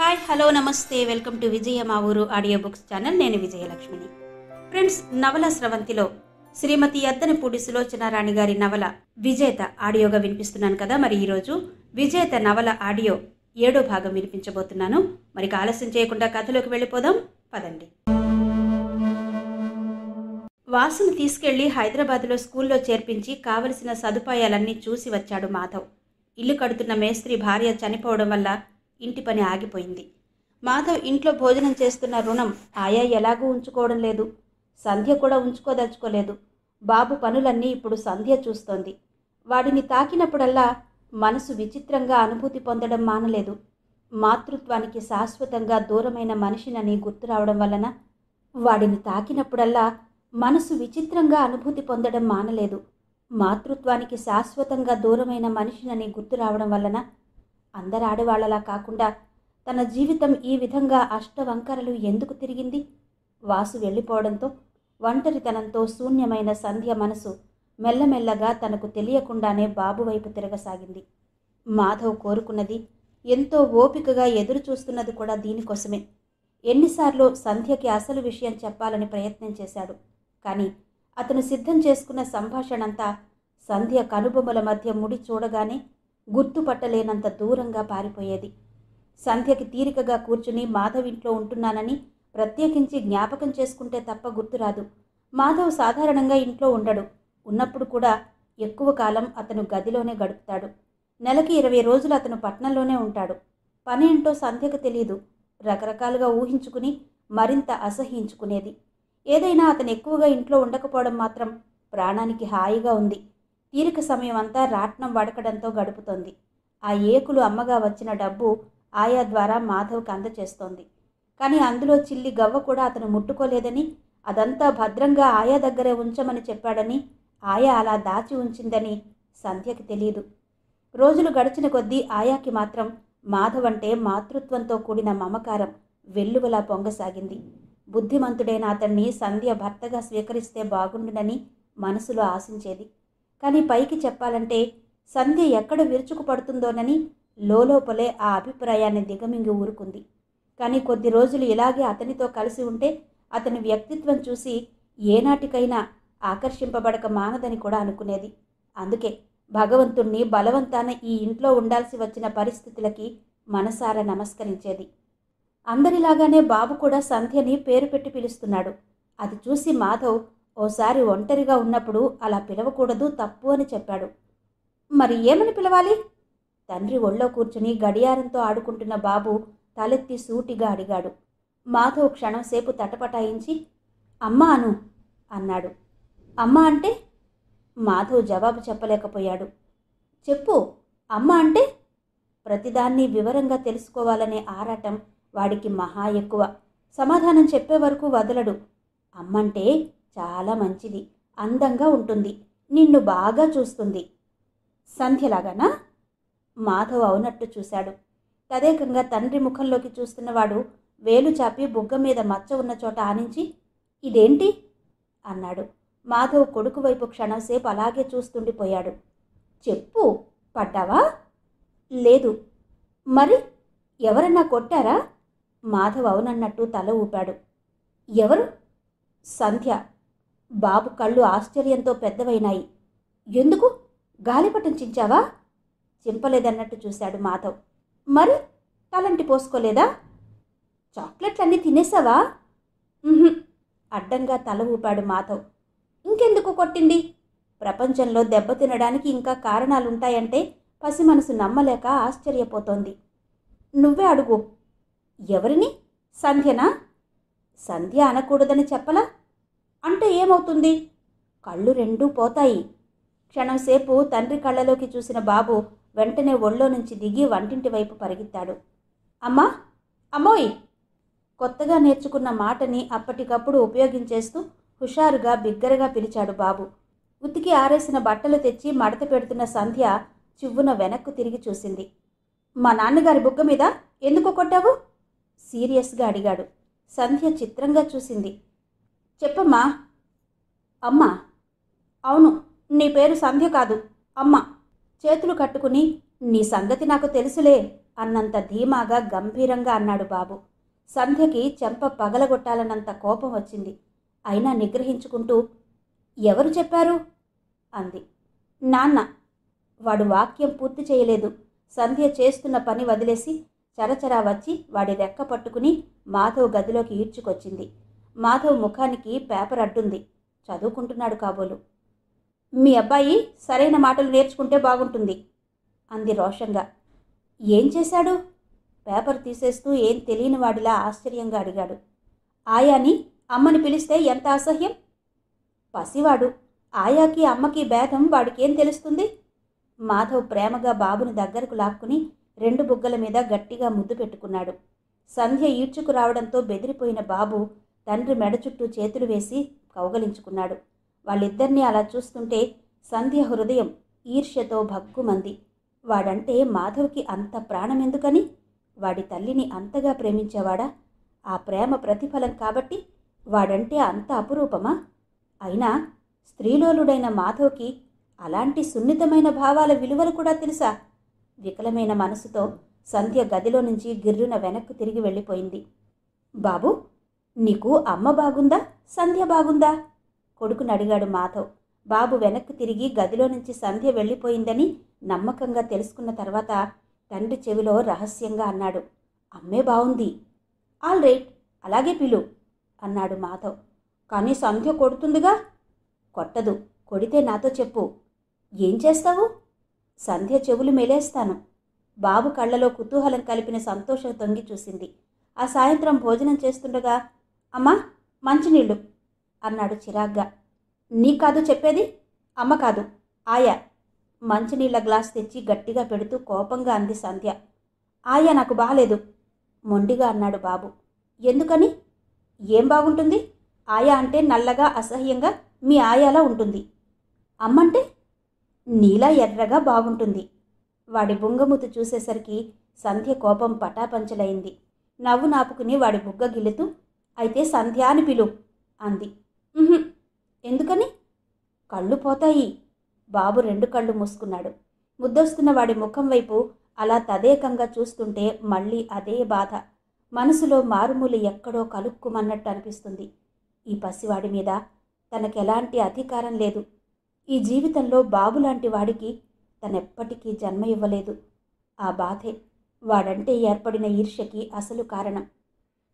Hi hello నమస్తే welcome to విజయ మా ఊరు ఆడియో బుక్స్ ఛానల్. నేను విజయలక్ష్మిని. ఫ్రెండ్స్, నవల స్రవంతిలో శ్రీమతి యద్దనపూడి సులోచన రాణి గారి నవల విజేత ఆడియోగా వినిపిస్తున్నాను కదా. మరి ఈరోజు విజేత నవల ఆడియో 7వ భాగం వినిపించబోతున్నాను. మరి ఆలస్యం చేయకుండా కథలోకి వెళ్ళిపోదాం పదండి. వాసును తీసుకెళ్లి హైదరాబాద్లో స్కూల్లో చేర్పించి కావలసిన సదుపాయాలన్నీ చూసి వచ్చాడు మాధవ్. ఇల్లు కడుతున్న మేస్త్రి భార్య చనిపోవడం వల్ల ఇంటి పని ఆగిపోయింది. మాధవ్ ఇంట్లో భోజనం చేస్తున్న రుణం ఆయా ఎలాగూ ఉంచుకోవడం లేదు. సంధ్య కూడా ఉంచుకోదలుచుకోలేదు. బాబు పనులన్నీ ఇప్పుడు సంధ్య చూస్తోంది. వాడిని తాకినప్పుడల్లా మనసు విచిత్రంగా అనుభూతి పొందడం మానలేదు. మాతృత్వానికి శాశ్వతంగా దూరమైన మనిషినని గుర్తు రావడం వలన వాడిని తాకినప్పుడల్లా మనసు విచిత్రంగా అనుభూతి పొందడం మానలేదు. మాతృత్వానికి శాశ్వతంగా దూరమైన మనిషినని గుర్తు రావడం వలన అందరు ఆడవాళ్లలా కాకుండా తన జీవితం ఈ విధంగా అష్టవంకరలు ఎందుకు తిరిగింది? వాసు వెళ్ళిపోవడంతో ఒంటరితనంతో శూన్యమైన సంధ్య మనసు మెల్లమెల్లగా తనకు తెలియకుండానే బాబు వైపు తిరగసాగింది. మాధవ్ కోరుకున్నది, ఎంతో ఓపికగా ఎదురు చూస్తున్నది కూడా దీనికోసమే. ఎన్నిసార్లు సంధ్యకి అసలు విషయం చెప్పాలని ప్రయత్నం చేశాడు. కానీ అతను సిద్ధం చేసుకున్న సంభాషణంతా సంధ్య కనుబొమ్మల మధ్య ముడి చూడగానే గుర్తుపట్టలేనంత దూరంగా పారిపోయేది. సంధ్యకి తీరికగా కూర్చుని మాధవ్ ఇంట్లో ఉంటున్నానని ప్రత్యేకించి జ్ఞాపకం చేసుకుంటే తప్ప గుర్తురాదు. మాధవ్ సాధారణంగా ఇంట్లో ఉండడు. ఉన్నప్పుడు కూడా ఎక్కువ కాలం అతను గదిలోనే గడుపుతాడు. నెలకి 20 రోజులు అతను పట్నంలోనే ఉంటాడు. పని ఏంటో సంధ్యకు తెలియదు. రకరకాలుగా ఊహించుకుని మరింత అసహ్యించుకునేది. ఏదైనా అతను ఎక్కువగా ఇంట్లో ఉండకపోవడం మాత్రం ప్రాణానికి హాయిగా ఉంది. తీరిక సమయం అంతా రాట్నం వడకడంతో గడుపుతోంది. ఆ ఏకులు అమ్మగా వచ్చిన డబ్బు ఆయా ద్వారా మాధవ్కి అందచేస్తోంది. కానీ అందులో చిల్లి గవ్వ కూడా అతను ముట్టుకోలేదని, అదంతా భద్రంగా ఆయా దగ్గరే ఉంచమని చెప్పాడని, ఆయా అలా దాచి ఉంచిందని సంధ్యకి తెలియదు. రోజులు గడిచిన కొద్దీ ఆయాకి మాత్రం మాధవ్ అంటే మాతృత్వంతో కూడిన మమకారం వెల్లువలా పొంగసాగింది. బుద్ధిమంతుడైన అతన్ని సంధ్య భర్తగా స్వీకరిస్తే బాగుండునని మనసులో ఆశించేది. కానీ పైకి చెప్పాలంటే సంధ్య ఎక్కడ విరుచుకుపడుతుందోనని లోపలే ఆ అభిప్రాయాన్ని దిగమింగి ఊరుకుంది. కానీ కొద్ది రోజులు ఇలాగే అతనితో కలిసి ఉంటే అతని వ్యక్తిత్వం చూసి ఏనాటికైనా ఆకర్షింపబడక మానదని కూడా అనుకునేది. అందుకే భగవంతుణ్ణి బలవంతాన ఈ ఇంట్లో ఉండాల్సి వచ్చిన పరిస్థితులకి మనసారా నమస్కరించేది. అందరిలాగానే బాబు కూడా సంధ్యని పేరు పెట్టి పిలుస్తున్నాడు. అది చూసి మాధవ్ ఓసారి ఒంటరిగా ఉన్నప్పుడు అలా పిలవకూడదు, తప్పు అని చెప్పాడు. మరి ఏమని పిలవాలి? తండ్రి ఒళ్ళో కూర్చుని గడియారంతో ఆడుకుంటున్న బాబు తలెత్తి సూటిగా అడిగాడు. మాధవ్ క్షణంసేపు తటపటాయించి అమ్మా అను అన్నాడు. అమ్మ అంటే? మాధవ్ జవాబు చెప్పలేకపోయాడు. చెప్పు, అమ్మ అంటే? ప్రతిదాన్ని వివరంగా తెలుసుకోవాలనే ఆరాటం వాడికి మహా ఎక్కువ. సమాధానం చెప్పే వరకు వదలడు. అమ్మంటే చాలా మంచిది, అందంగా ఉంటుంది, నిన్ను బాగా చూస్తుంది. సంధ్యలాగానా? మాధవ్ అవునట్టు చూశాడు. తదేకంగా తండ్రి ముఖంలోకి చూస్తున్నవాడు వేలు చాపి బుగ్గ మీద మచ్చ ఉన్న చోట ఆనించి ఇదేంటి అన్నాడు. మాధవ్ కొడుకు వైపు క్షణంసేపు అలాగే చూస్తుండిపోయాడు. చెప్పు, పడ్డావా? లేదు. మరి ఎవరన్నా కొట్టారా? మాధవ్ అవునన్నట్టు తల ఊపాడు. ఎవరు? సంధ్య. బాబు కళ్ళు ఆశ్చర్యంతో పెద్దవైనాయి. ఎందుకు? గాలిపటం చించావా? చింపలేదన్నట్టు చూశాడు మాధవ్. మరి తలంటి పోసుకోలేదా? చాక్లెట్లన్నీ తినేసావా? అడ్డంగా తల ఊపాడు మాధవ్. ఇంకెందుకు కొట్టింది? ప్రపంచంలో దెబ్బ తినడానికి ఇంకా కారణాలుంటాయంటే పసి మనసు నమ్మలేక ఆశ్చర్యపోతోంది. నువ్వే అడుగు. ఎవరిని? సంధ్యనా? సంధ్య అనకూడదని చెప్పలా? అంటే ఏమవుతుంది? కళ్ళు రెండూ పోతాయి. క్షణంసేపు తండ్రి కళ్ళలోకి చూసిన బాబు వెంటనే ఒళ్ళో నుంచి దిగి వంటింటి వైపు పరిగెత్తాడు. అమ్మా, అమ్మోయ్! కొత్తగా నేర్చుకున్న మాటని అప్పటికప్పుడు ఉపయోగించేస్తూ హుషారుగా బిగ్గరగా పిలిచాడు బాబు. ఉతికి ఆరేసిన బట్టలు తెచ్చి మడత పెడుతున్న సంధ్య చివ్వున వెనక్కు తిరిగి చూసింది. మా నాన్నగారి బుగ్గ మీద ఎందుకు కొట్టావు? సీరియస్గా అడిగాడు. సంధ్య చిత్రంగా చూసింది. చెప్పమ్మా. అమ్మా? అవును, నీ పేరు సంధ్య కాదు, అమ్మ. చేతులు కట్టుకుని నీ సంగతి నాకు తెలుసులే అన్నంత ధీమాగా గంభీరంగా అన్నాడు బాబు. సంధ్యకి చెంప పగలగొట్టాలన్నంత కోపం వచ్చింది. అయినా నిగ్రహించుకుంటూ, ఎవరు చెప్పారు అంది. నాన్న. వాడు వాక్యం పూర్తి చేయలేదు. సంధ్య చేస్తున్న పని వదిలేసి చరచరా వచ్చి వాడి రెక్క పట్టుకుని మాధవ్ గదిలోకి ఈడ్చుకొచ్చింది. మాధవ్ ముఖానికి పేపర్ అడ్డుంది. చదువుకుంటున్నాడు కాబోలు. మీ అబ్బాయి సరైన మాటలు నేర్చుకుంటే బాగుంటుంది అంది రోషంగా. ఏం చేశాడు? పేపర్ తీసేస్తూ ఏం తెలియని వాడిలా ఆశ్చర్యంగా అడిగాడు. ఆయాని అమ్మని పిలిస్తే ఎంత అసహ్యం. పసివాడు. ఆయాకి అమ్మకి భేదం వాడికేం తెలుస్తుంది? మాధవ్ ప్రేమగా బాబుని దగ్గరకు లాక్కుని 2 బుగ్గల మీద గట్టిగా ముద్దు పెట్టుకున్నాడు. సంధ్య ఈడ్చుకు రావడంతో బెదిరిపోయిన బాబు తండ్రి మెడ చుట్టూ చేతులు వేసి కౌగలించుకున్నాడు. వాళ్ళిద్దరినీ అలా చూస్తుంటే సంధ్య హృదయం ఈర్ష్యతో భగ్గుమంది. వాడంటే మాధవ్కి అంత ప్రాణమెందుకని? వాడి తల్లిని అంతగా ప్రేమించేవాడా? ఆ ప్రేమ ప్రతిఫలం కాబట్టి వాడంటే అంత అపురూపమా? అయినా స్త్రీలోలుడైన మాధవ్కి అలాంటి సున్నితమైన భావాల విలువలు కూడా తెలుసా? వికలమైన మనసుతో సంధ్య గదిలో నుంచి గిర్రున వెనక్కు తిరిగి వెళ్ళిపోయింది. బాబు, నీకు అమ్మ బాగుందా, సంధ్య బాగుందా? కొడుకుని అడిగాడు మాధవ్. బాబు వెనక్కు తిరిగి గదిలో నుంచి సంధ్య వెళ్ళిపోయిందని నమ్మకంగా తెలుసుకున్న తర్వాత తండ్రి చెవిలో రహస్యంగా అన్నాడు, అమ్మే బాగుంది. ఆల్ రైట్, అలాగే పిలు అన్నాడు మాధవ్. కానీ సంధ్య కొడుతుందిగా. కొట్టదు. కొడితే నాతో చెప్పు. ఏం చేస్తావు? సంధ్య చెవులు మెలేస్తాను. బాబు కళ్ళలో కుతూహలం కలిపిన సంతోషం తొంగి చూసింది. ఆ సాయంత్రం భోజనం చేస్తుండగా, అమ్మా మంచినీళ్ళు అన్నాడు చిరాగ్గా. నీ కాదు చెప్పేది, అమ్మ కాదు, ఆయా. మంచినీళ్ళ గ్లాస్ తెచ్చి గట్టిగా పెడుతూ కోపంగా అంది సంధ్య. ఆయా నాకు బాలేదు మొండిగా అన్నాడు బాబు. ఎందుకని? ఏం బాగుంటుంది? ఆయా అంటే నల్లగా అసహ్యంగా మీ ఆయాలా ఉంటుంది. అమ్మంటే నీలా ఎర్రగా బాగుంటుంది. వాడి బుంగమూతు చూసేసరికి సంధ్య కోపం పటాపంచలైంది. నవ్వు నాపుకుని వాడి బుగ్గ గిల్లుతూ, అయితే సంధ్య అని పిలు అంది. ఎందుకని? కళ్ళు పోతాయి. బాబు 2 కళ్ళు మూసుకున్నాడు. ముద్దొస్తున్న వాడి ముఖం వైపు అలా తదేకంగా చూస్తుంటే మళ్ళీ అదే బాధ. మనసులో మారుమూల ఎక్కడో కలుక్కుమన్నట్టు అనిపిస్తుంది. ఈ పసివాడి మీద తనకెలాంటి అధికారం లేదు. ఈ జీవితంలో బాబులాంటి వాడికి తనెప్పటికీ జన్మ ఇవ్వలేదు. ఆ బాధే వాడంటే ఏర్పడిన ఈర్ష్యకి అసలు కారణం.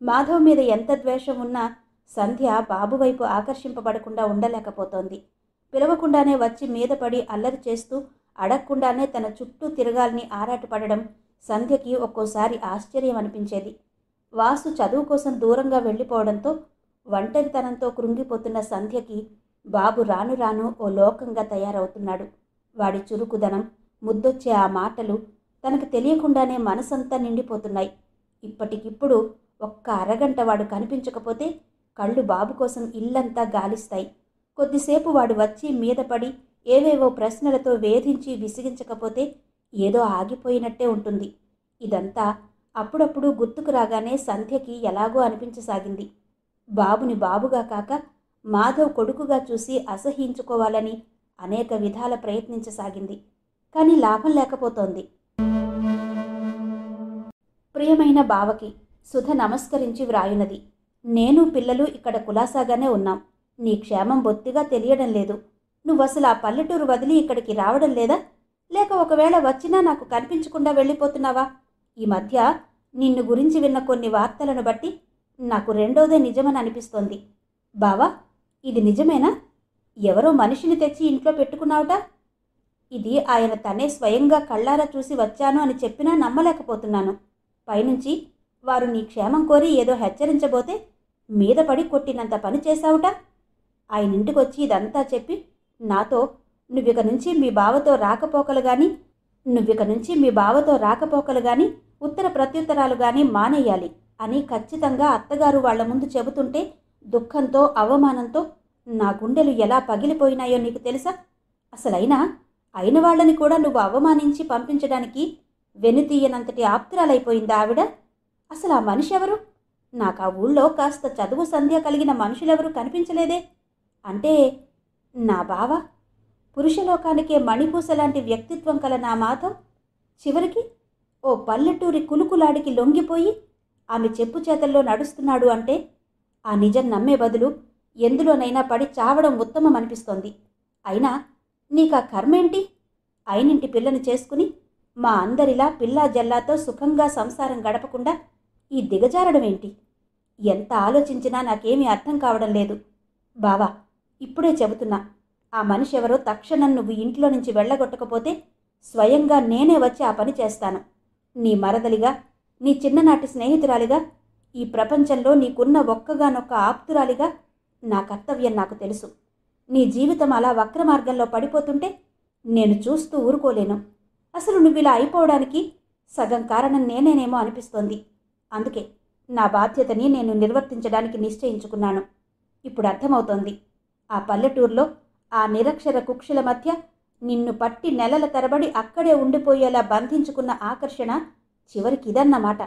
మాధవ్ మీద ఎంత ద్వేషం ఉన్నా సంధ్య బాబు వైపు ఆకర్షింపబడకుండా ఉండలేకపోతోంది. పిలవకుండానే వచ్చి మీద పడి అల్లరి చేస్తూ అడగకుండానే తన చుట్టూ తిరగాలని ఆరాటపడడం సంధ్యకి ఒక్కోసారి ఆశ్చర్యం అనిపించేది. వాసు చదువు కోసం దూరంగా వెళ్ళిపోవడంతో ఒంటరితనంతో కృంగిపోతున్న సంధ్యకి బాబు రాను రాను ఓ లోకంగా తయారవుతున్నాడు. వాడి చురుకుదనం, ముద్దొచ్చే ఆ మాటలు తనకు తెలియకుండానే మనసంతా నిండిపోతున్నాయి. ఇప్పటికిప్పుడు ఒక్క అరగంట వాడు కనిపించకపోతే కళ్ళు బాబు కోసం ఇల్లంతా గాలిస్తాయి. కొద్దిసేపు వాడు వచ్చి మీద పడి ఏవేవో ప్రశ్నలతో వేధించి విసిగించకపోతే ఏదో ఆగిపోయినట్టే ఉంటుంది. ఇదంతా అప్పుడప్పుడు గుర్తుకు రాగానే సంధ్యకి ఎలాగో అనిపించసాగింది. బాబుని బాబుగా కాక మాధవ్ కొడుకుగా చూసి అసహ్యించుకోవాలని అనేక విధాల ప్రయత్నించసాగింది. కానీ లాభం లేకపోతోంది. ప్రియమైన బావకి సుధ నమస్కరించి వ్రాయునది. నేను పిల్లలు ఇక్కడ కులాసాగానే ఉన్నాం. నీ క్షేమం బొత్తిగా తెలియడం లేదు. నువ్వసలు ఆ పల్లెటూరు వదిలి ఇక్కడికి రావడం లేదా? లేక ఒకవేళ వచ్చినా నాకు కనిపించకుండా వెళ్ళిపోతున్నావా? ఈ మధ్య నిన్ను గురించి విన్న కొన్ని వార్తలను బట్టి నాకు రెండోదే నిజమని అనిపిస్తోంది. బావా, ఇది నిజమేనా? ఎవరో మనిషిని తెచ్చి ఇంట్లో పెట్టుకున్నావుట. ఇది ఆయన తనే స్వయంగా కళ్ళారా చూసి వచ్చాను అని చెప్పినా నమ్మలేకపోతున్నాను. పైనుంచి వారు నీ క్షేమం కోరి ఏదో హెచ్చరించబోతే మీద పడి కొట్టినంత పని చేశావుట. ఆయన ఇంటికొచ్చి ఇదంతా చెప్పి నాతో నువ్విక నుంచి మీ బావతో రాకపోకలు గాని ఉత్తర ప్రత్యుత్తరాలు గాని మానేయాలి అని ఖచ్చితంగా అత్తగారు వాళ్ల ముందు చెబుతుంటే దుఃఖంతో అవమానంతో నా గుండెలు ఎలా పగిలిపోయినాయో నీకు తెలుసా? అసలైనా అయిన వాళ్ళని కూడా నువ్వు అవమానించి పంపించడానికి వెనుతీయనంతటి ఆప్తురాలైపోయిందా ఆవిడ? అసలు ఆ మనిషి ఎవరు? నాకు ఆ ఊళ్ళో కాస్త చదువు సంధ్య కలిగిన మనుషులెవరూ కనిపించలేదే. అంటే నా బావ, పురుషలోకానికే మణిపూస లాంటి వ్యక్తిత్వం కల నా మాధవ్ చివరికి ఓ పల్లెటూరి కులుకులాడికి లొంగిపోయి ఆమె చెప్పు చేతల్లో నడుస్తున్నాడు అంటే ఆ నిజం నమ్మే బదులు ఎందులోనైనా పడి చావడం ఉత్తమం అనిపిస్తోంది. అయినా నీకా కర్మేంటి? అయినింటి పిల్లని చేసుకుని మా అందరిలా పిల్లా జల్లాతో సుఖంగా సంసారం గడపకుండా ఈ దిగజారడమేంటి? ఎంత ఆలోచించినా నాకేమీ అర్థం కావడం లేదు. బావా, ఇప్పుడే చెబుతున్నా, ఆ మనిషి ఎవరో తక్షణం నువ్వు ఇంట్లో నుంచి వెళ్ళగొట్టకపోతే స్వయంగా నేనే వచ్చి ఆ పని చేస్తాను. నీ మరదలిగా, నీ చిన్ననాటి స్నేహితురాలిగా, ఈ ప్రపంచంలో నీకున్న ఒక్కగానొక్క ఆప్తురాలిగా నా కర్తవ్యం నాకు తెలుసు. నీ జీవితం అలా వక్ర మార్గంలో పడిపోతుంటే నేను చూస్తూ ఊరుకోలేను. అసలు నువ్విలా అయిపోవడానికి సగం కారణం నేనేనేమో అనిపిస్తోంది. అందుకే నా బాధ్యతని నేను నిర్వర్తించడానికి నిశ్చయించుకున్నాను. ఇప్పుడు అర్థమవుతోంది. ఆ పల్లెటూరులో ఆ నిరక్షర కుక్షుల మధ్య నిన్ను పట్టి నెలల తరబడి అక్కడే ఉండిపోయేలా బంధించుకున్న ఆకర్షణ చివరికి ఇదన్నమాట.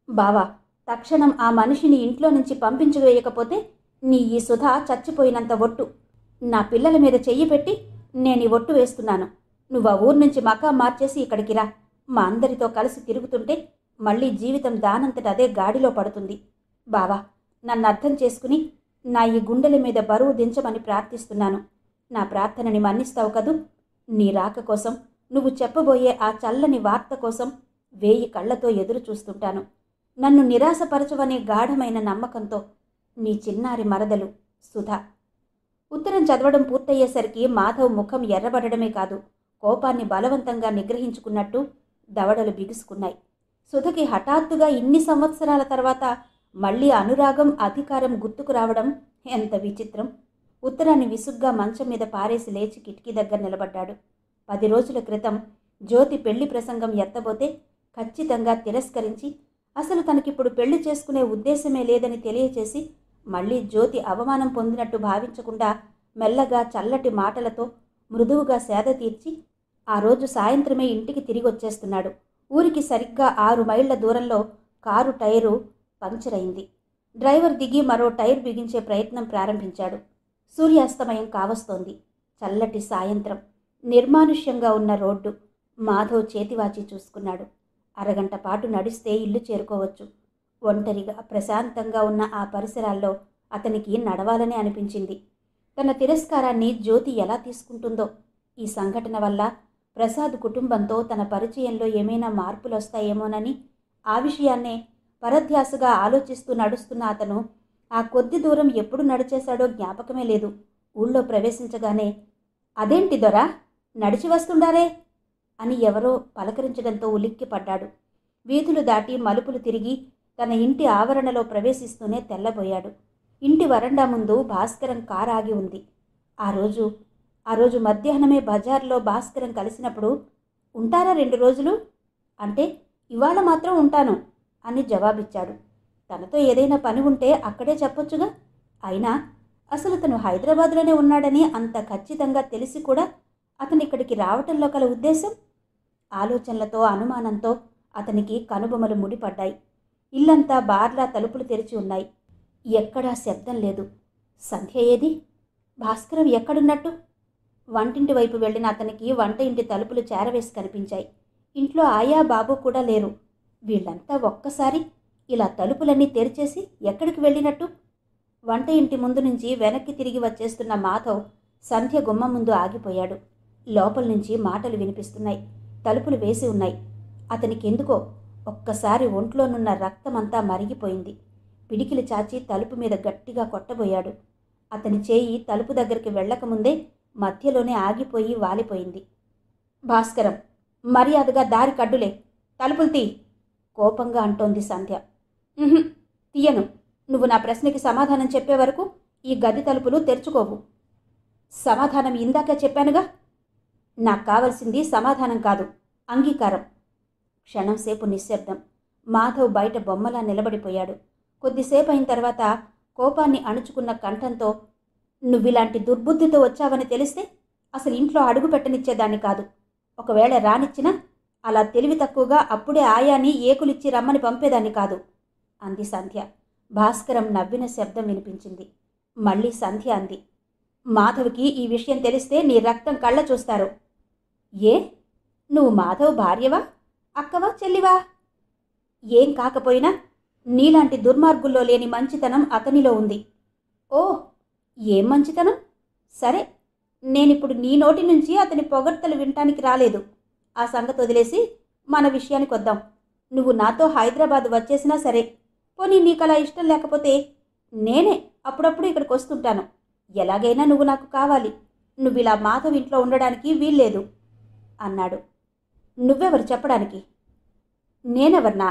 బావా, తక్షణం ఆ మనిషిని ఇంట్లో నుంచి పంపించివేయకపోతే నీ ఈ సుధ చచ్చిపోయినంత ఒట్టు. నా పిల్లల మీద చెయ్యి పెట్టి నేను ఈ ఒట్టు వేస్తున్నాను. నువ్వు ఆ ఊరు నుంచి మకాం మార్చేసి ఇక్కడికి రా. మా అందరితో కలిసి తిరుగుతుంటే మళ్ళీ జీవితం దానంతట అదే గాడిలో పడుతుంది. బావా, నన్ను అర్థం చేసుకుని నా ఈ గుండెల మీద బరువు దించమని ప్రార్థిస్తున్నాను. నా ప్రార్థనని మన్నిస్తావు కదూ? నీ రాక కోసం, నువ్వు చెప్పబోయే ఆ చల్లని వార్త కోసం 1000 కళ్లతో ఎదురు చూస్తుంటాను. నన్ను నిరాశపరచవనే గాఢమైన నమ్మకంతో నీ చిన్నారి మరదలు సుధా. ఉత్తరం చదవడం పూర్తయ్యేసరికి మాధవ్ ముఖం ఎర్రబడమే కాదు, కోపాన్ని బలవంతంగా నిగ్రహించుకున్నట్టు దవడలు బిగుసుకున్నాయి. సుధకి హఠాత్తుగా ఇన్ని సంవత్సరాల తర్వాత మళ్ళీ అనురాగం, అధికారం గుర్తుకు రావడం ఎంత విచిత్రం. ఉత్తరాన్ని విసుగ్గా మంచం మీద పారేసి లేచి కిటికీ దగ్గర నిలబడ్డాడు. 10 రోజుల క్రితం జ్యోతి పెళ్లి ప్రసంగం ఎత్తబోతే ఖచ్చితంగా తిరస్కరించి, అసలు తనకిప్పుడు పెళ్లి చేసుకునే ఉద్దేశమే లేదని తెలియచేసి, మళ్ళీ జ్యోతి అవమానం పొందినట్టు భావించకుండా మెల్లగా చల్లటి మాటలతో మృదువుగా సేద తీర్చి ఆ రోజు సాయంత్రమే ఇంటికి తిరిగి వచ్చేస్తున్నాడు. ఊరికి సరిగ్గా 6 మైళ్ల దూరంలో కారు టైరు పంక్చర్ అయింది. డ్రైవర్ దిగి మరో టైర్ బిగించే ప్రయత్నం ప్రారంభించాడు. సూర్యాస్తమయం కావస్తోంది. చల్లటి సాయంత్రం. నిర్మానుష్యంగా ఉన్న రోడ్డు. మాధవ్ చేతివాచి చూసుకున్నాడు. అరగంట పాటు నడిస్తే ఇల్లు చేరుకోవచ్చు. ఒంటరిగా ప్రశాంతంగా ఉన్న ఆ పరిసరాల్లో అతనికి నడవాలనే అనిపించింది. తన తిరస్కారాన్ని జ్యోతి ఎలా తీసుకుంటుందో, ఈ సంఘటన వల్ల ప్రసాద్ కుటుంబంతో తన పరిచయంలో ఏమైనా మార్పులొస్తాయేమోనని ఆ విషయాన్నే పరధ్యాసగా ఆలోచిస్తూ నడుస్తున్న అతను ఆ కొద్ది దూరం ఎప్పుడు నడిచేశాడో జ్ఞాపకమే లేదు. ఊళ్ళో ప్రవేశించగానే, అదేంటి దొరా, నడిచి వస్తుండారే అని ఎవరో పలకరించడంతో ఉలిక్కిపడ్డాడు. వీధులు దాటి మలుపులు తిరిగి తన ఇంటి ఆవరణలో ప్రవేశిస్తూనే తెల్లబోయాడు. ఇంటి వరండా ముందు భాస్కరం కారు ఆగి ఉంది. ఆ రోజు మధ్యాహ్నమే బజార్లో భాస్కరం కలిసినప్పుడు, ఉంటారా 2 రోజులు అంటే, ఇవాళ మాత్రం ఉంటాను అని జవాబిచ్చాడు. తనతో ఏదైనా పని ఉంటే అక్కడే చెప్పొచ్చుగా. అయినా అసలు తను హైదరాబాద్లోనే ఉన్నాడని అంత ఖచ్చితంగా తెలిసి కూడా అతను ఇక్కడికి రావటంలో కల ఉద్దేశం? ఆలోచనలతో, అనుమానంతో అతనికి కనుబొమలు ముడిపడ్డాయి. ఇల్లంతా బార్లా తలుపులు తెరిచి ఉన్నాయి. ఎక్కడా శబ్దం లేదు. సంధ్య ఏది? భాస్కరం ఎక్కడున్నట్టు? వంటింటి వైపు వెళ్ళిన అతనికి వంట ఇంటి తలుపులు చేరవేసి కనిపించాయి. ఇంట్లో ఆయా, బాబు కూడా లేరు. వీళ్ళంతా ఒక్కసారి ఇలా తలుపులన్నీ తెరిచేసి ఎక్కడికి వెళ్ళినట్టు? వంట ఇంటి ముందు నుంచి వెనక్కి తిరిగి వచ్చేస్తున్న మాధవ్ సంధ్య గుమ్మం ముందు ఆగిపోయాడు. లోపల నుంచి మాటలు వినిపిస్తున్నాయి. తలుపులు వేసి ఉన్నాయి. అతనికెందుకో ఒక్కసారి ఒంట్లోనున్న రక్తమంతా మరిగిపోయింది. పిడికిలు చాచి తలుపు మీద గట్టిగా కొట్టబోయాడు. అతని చేయి తలుపు దగ్గరికి వెళ్ళకముందే మధ్యలోనే ఆగిపోయి వాలిపోయింది. భాస్కరం, మర్యాదగా దారి కడ్డులే, తలుపులు తీ, కోపంగా అంటోంది సంధ్య. తీయను. నువ్వు నా ప్రశ్నకి సమాధానం చెప్పే వరకు ఈ గది తలుపులు తెరుచుకోవు. సమాధానం ఇందాక చెప్పానుగా. నాకు కావలసింది సమాధానం కాదు, అంగీకారం. క్షణంసేపు నిశ్శబ్దం. మాధవ్ బయట బొమ్మలా నిలబడిపోయాడు. కొద్దిసేపు అయిన తర్వాత కోపాన్ని అణుచుకున్న కంఠంతో, నువ్విలాంటి దుర్బుద్ధితో వచ్చావని తెలిస్తే అసలు ఇంట్లో అడుగు పెట్టనిచ్చేదాన్ని కాదు. ఒకవేళ రానిచ్చినా అలా తెలివి తక్కువగా అప్పుడే ఆయాని ఏకులిచ్చి రమ్మని పంపేదాన్ని కాదు అంది సంధ్య. భాస్కరం నవ్విన శబ్దం వినిపించింది. మళ్ళీ సంధ్య అంది, మాధవ్కి ఈ విషయం తెలిస్తే నీ రక్తం కళ్ళ చూస్తారు. ఏ, నువ్వు మాధవ్ భార్యవా? అక్కవా చెల్లివా? ఏం కాకపోయినా నీలాంటి దుర్మార్గుల్లో లేని మంచితనం అతనిలో ఉంది. ఓ, ఏం మంచితనం? సరే, నేనిప్పుడు నీ నోటి నుంచి అతని పొగడ్తలు వినటానికి రాలేదు. ఆ సంగతి వదిలేసి మన విషయానికి వద్దాం. నువ్వు నాతో హైదరాబాద్ వచ్చేసినా సరే, పోనీ నీకలా ఇష్టం లేకపోతే నేనే అప్పుడప్పుడు ఇక్కడికి వస్తుంటాను. ఎలాగైనా నువ్వు నాకు కావాలి. నువ్విలా మాధవ్ ఇంట్లో ఉండడానికి వీల్లేదు అన్నాడు. నువ్వెవరు చెప్పడానికి? నేనెవర్నా?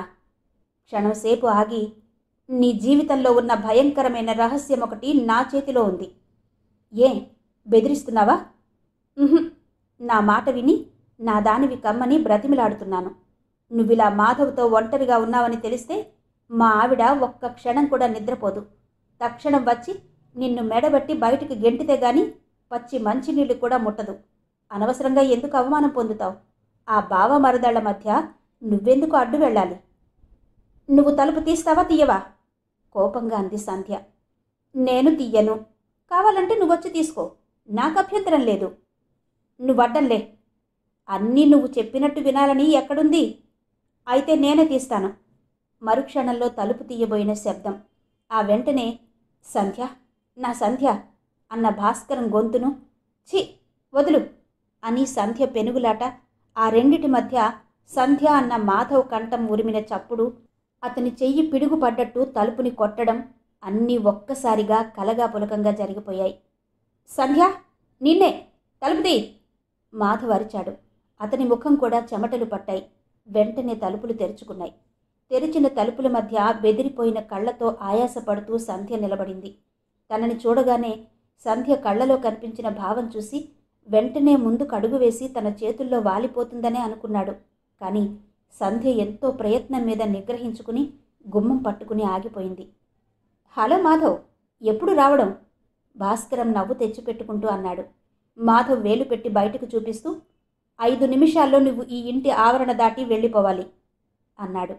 క్షణంసేపు ఆగి, నీ జీవితంలో ఉన్న భయంకరమైన రహస్యం ఒకటి నా చేతిలో ఉంది. ఏ, బెదిరిస్తున్నావా? నా మాట విని నా దానివి కమ్మని బ్రతిమిలాడుతున్నాను. నువ్విలా మాధవ్తో ఒంటరిగా ఉన్నావని తెలిస్తే మా ఆవిడ ఒక్క క్షణం కూడా నిద్రపోదు. తక్షణం వచ్చి నిన్ను మెడబట్టి బయటికి గెంటితే గాని పచ్చి మంచినీళ్ళు కూడా ముట్టదు. అనవసరంగా ఎందుకు అవమానం పొందుతావు? ఆ బావ మరదళ్ల మధ్య నువ్వెందుకు అడ్డు వెళ్ళాలి? నువ్వు తలుపు తీస్తావా తీయవా? కోపంగా అంది సంధ్య. నేను తీయను. కావాలంటే నువ్వొచ్చి తీసుకో, నాకు అభ్యంతరం లేదు. నువ్వడ్డంలే. అన్నీ నువ్వు చెప్పినట్టు వినాలని ఎక్కడుంది? అయితే నేనే తీస్తాను. మరుక్షణంలో తలుపు తీయబోయిన శబ్దం. ఆ వెంటనే సంధ్య, నా సంధ్య అన్న భాస్కరం గొంతును ఛీ వదులు అని సంధ్య పెనుగులాట. ఆ రెండిటి మధ్య సంధ్య అన్న మాధవ్ కంఠం ఉరిమిన చప్పుడు, అతని చెయ్యి పిడుగుపడ్డట్టు తలుపుని కొట్టడం అన్నీ ఒక్కసారిగా కలగా పులకంగా జరిగిపోయాయి. సంధ్య, నిన్నే, తలుపు తీ! మాధవ్ అరిచాడు. అతని ముఖం కూడా చెమటలు పట్టాయి. వెంటనే తలుపులు తెరుచుకున్నాయి. తెరిచిన తలుపుల మధ్య బెదిరిపోయిన కళ్లతో ఆయాసపడుతూ సంధ్య నిలబడింది. తనని చూడగానే సంధ్య కళ్లలో కనిపించిన భావం చూసి వెంటనే ముందుకు అడుగు వేసి తన చేతుల్లో వాలిపోతుందనే అనుకున్నాడు. కానీ సంధ్య ఎంతో ప్రయత్నం మీద నిగ్రహించుకుని గుమ్మం పట్టుకుని ఆగిపోయింది. హలో మాధవ్, ఎప్పుడు రావడం? భాస్కరం నవ్వు తెచ్చిపెట్టుకుంటూ అన్నాడు. మాధవ్ వేలు పెట్టి బయటకు చూపిస్తూ 5 నిమిషాల్లో నువ్వు ఈ ఇంటి ఆవరణ దాటి వెళ్ళిపోవాలి అన్నాడు.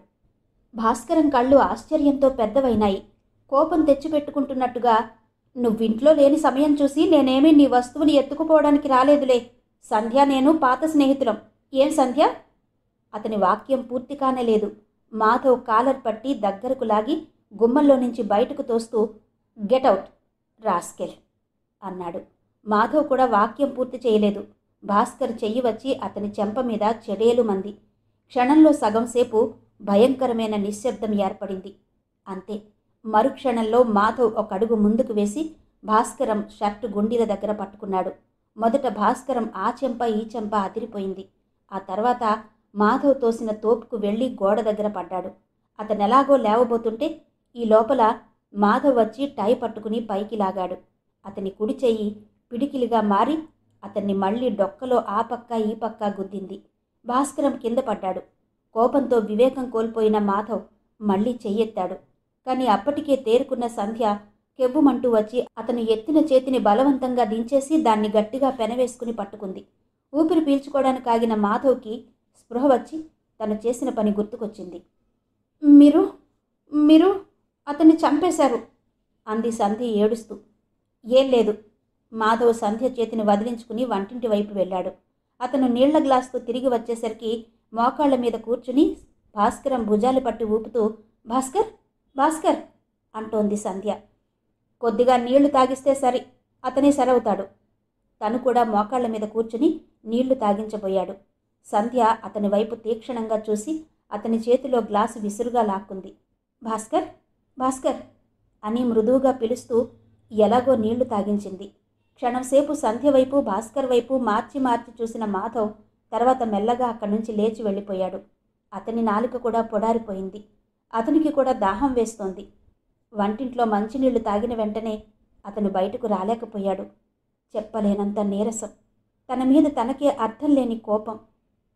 భాస్కరం కళ్ళు ఆశ్చర్యంతో పెద్దవైనాయి. కోపం తెచ్చిపెట్టుకుంటున్నట్టుగా, నువ్వింట్లో లేని సమయం చూసి నేనేమీ నీ వస్తువుని ఎత్తుకుపోవడానికి రాలేదులే. సంధ్య నేను పాత స్నేహితులం. ఏం సంధ్య? అతని వాక్యం పూర్తి కానేలేదు. మాధవ్ కాలర్ పట్టి దగ్గరకు లాగి గుమ్మంలో నుంచి బయటకు తోస్తూ గెటౌట్ రాస్కెల్ అన్నాడు. మాధవ్ కూడా వాక్యం పూర్తి చేయలేదు. భాస్కర్ చెయ్యి వచ్చి అతని చెంప మీద చెడేలు మంది. క్షణంలో సగం సేపు భయంకరమైన నిశ్శబ్దం ఏర్పడింది. అంతే, మరుక్షణంలో మాధవ్ ఒక అడుగు ముందుకు వేసి భాస్కరం షర్టు గుండీల దగ్గర పట్టుకున్నాడు. మొదట భాస్కరం ఆ చెంప ఈ చెంప అదిరిపోయింది. ఆ తర్వాత మాధవ్ తోసిన తోపుకు వెళ్ళి గోడ దగ్గర పడ్డాడు. అతనెలాగో లేవబోతుంటే ఈ లోపల మాధవ్ వచ్చి టై పట్టుకుని పైకి లాగాడు. అతని కుడి చెయ్యి పిడికిలిగా మారి అతన్ని మళ్లీ డొక్కలో ఆ పక్క ఈ పక్క గుద్దింది. భాస్కరం కింద పడ్డాడు. కోపంతో వివేకం కోల్పోయిన మాధవ్ మళ్లీ చెయ్యెత్తాడు. కానీ అప్పటికే తేరుకున్న సంధ్య కెవ్వుమంటూ వచ్చి అతను ఎత్తిన చేతిని బలవంతంగా దించేసి దాన్ని గట్టిగా పెనవేసుకుని పట్టుకుంది. ఊపిరి పీల్చుకోవడానికి ఆగిన మాధవ్కి స్పృహ వచ్చి తను చేసిన పని గుర్తుకొచ్చింది. మీరు మీరు అతన్ని చంపేశారు అంది సంధ్య ఏడుస్తూ. ఏం లేదు. మాధవ్ సంధ్య చేతిని వదిలించుకుని వంటింటి వైపు వెళ్ళాడు. అతను నీళ్ల గ్లాసుతో తిరిగి వచ్చేసరికి మోకాళ్ల మీద కూర్చుని భాస్కరం భుజాలు పట్టి ఊపుతూ భాస్కర్ భాస్కర్ అంటోంది సంధ్య. కొద్దిగా నీళ్లు తాగిస్తే సరి, అతనే సరవుతాడు. తను కూడా మోకాళ్ల మీద కూర్చుని నీళ్లు తాగించబోయాడు. సంధ్య అతని వైపు తీక్షణంగా చూసి అతని చేతిలో గ్లాసు విసురుగా లాక్కుంది. భాస్కర్ భాస్కర్ అని మృదువుగా పిలుస్తూ ఎలాగో నీళ్లు తాగించింది. క్షణంసేపు సంధ్య వైపు భాస్కర్ వైపు మార్చి మార్చి చూసిన మాధవ్ తర్వాత మెల్లగా అక్కడి నుంచి లేచి వెళ్ళిపోయాడు. అతని నాలుక కూడా పొడారిపోయింది. అతనికి కూడా దాహం వేస్తోంది. వంటింట్లో మంచినీళ్లు తాగిన వెంటనే అతను బయటకు రాలేకపోయాడు. చెప్పలేనంత నీరసం, తన మీద తనకే అర్థం లేని కోపం,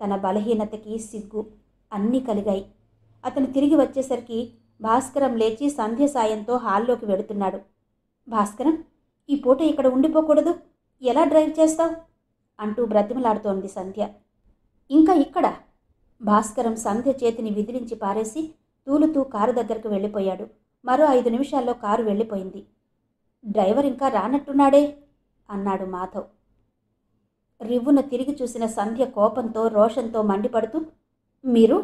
తన బలహీనతకి సిగ్గు అన్నీ కలిగాయి. అతను తిరిగి వచ్చేసరికి భాస్కరం లేచి సంధ్య సాయంతో హాల్లోకి వెడుతున్నాడు. భాస్కరం, ఈ పూట ఇక్కడ ఉండిపోకూడదు, ఎలా డ్రైవ్ చేస్తావు అంటూ బ్రతిమలాడుతోంది సంధ్య. ఇంకా ఇక్కడ? భాస్కరం సంధ్య చేతిని విదిలించి పారేసి తూలుతూ కారు దగ్గరకు వెళ్ళిపోయాడు. మరో 5 నిమిషాల్లో కారు వెళ్ళిపోయింది. డ్రైవర్ ఇంకా రానట్టున్నాడే అన్నాడు మాధవ్. రివ్వున తిరిగి చూసిన సంధ్య కోపంతో రోషంతో మండిపడుతూ, మీరు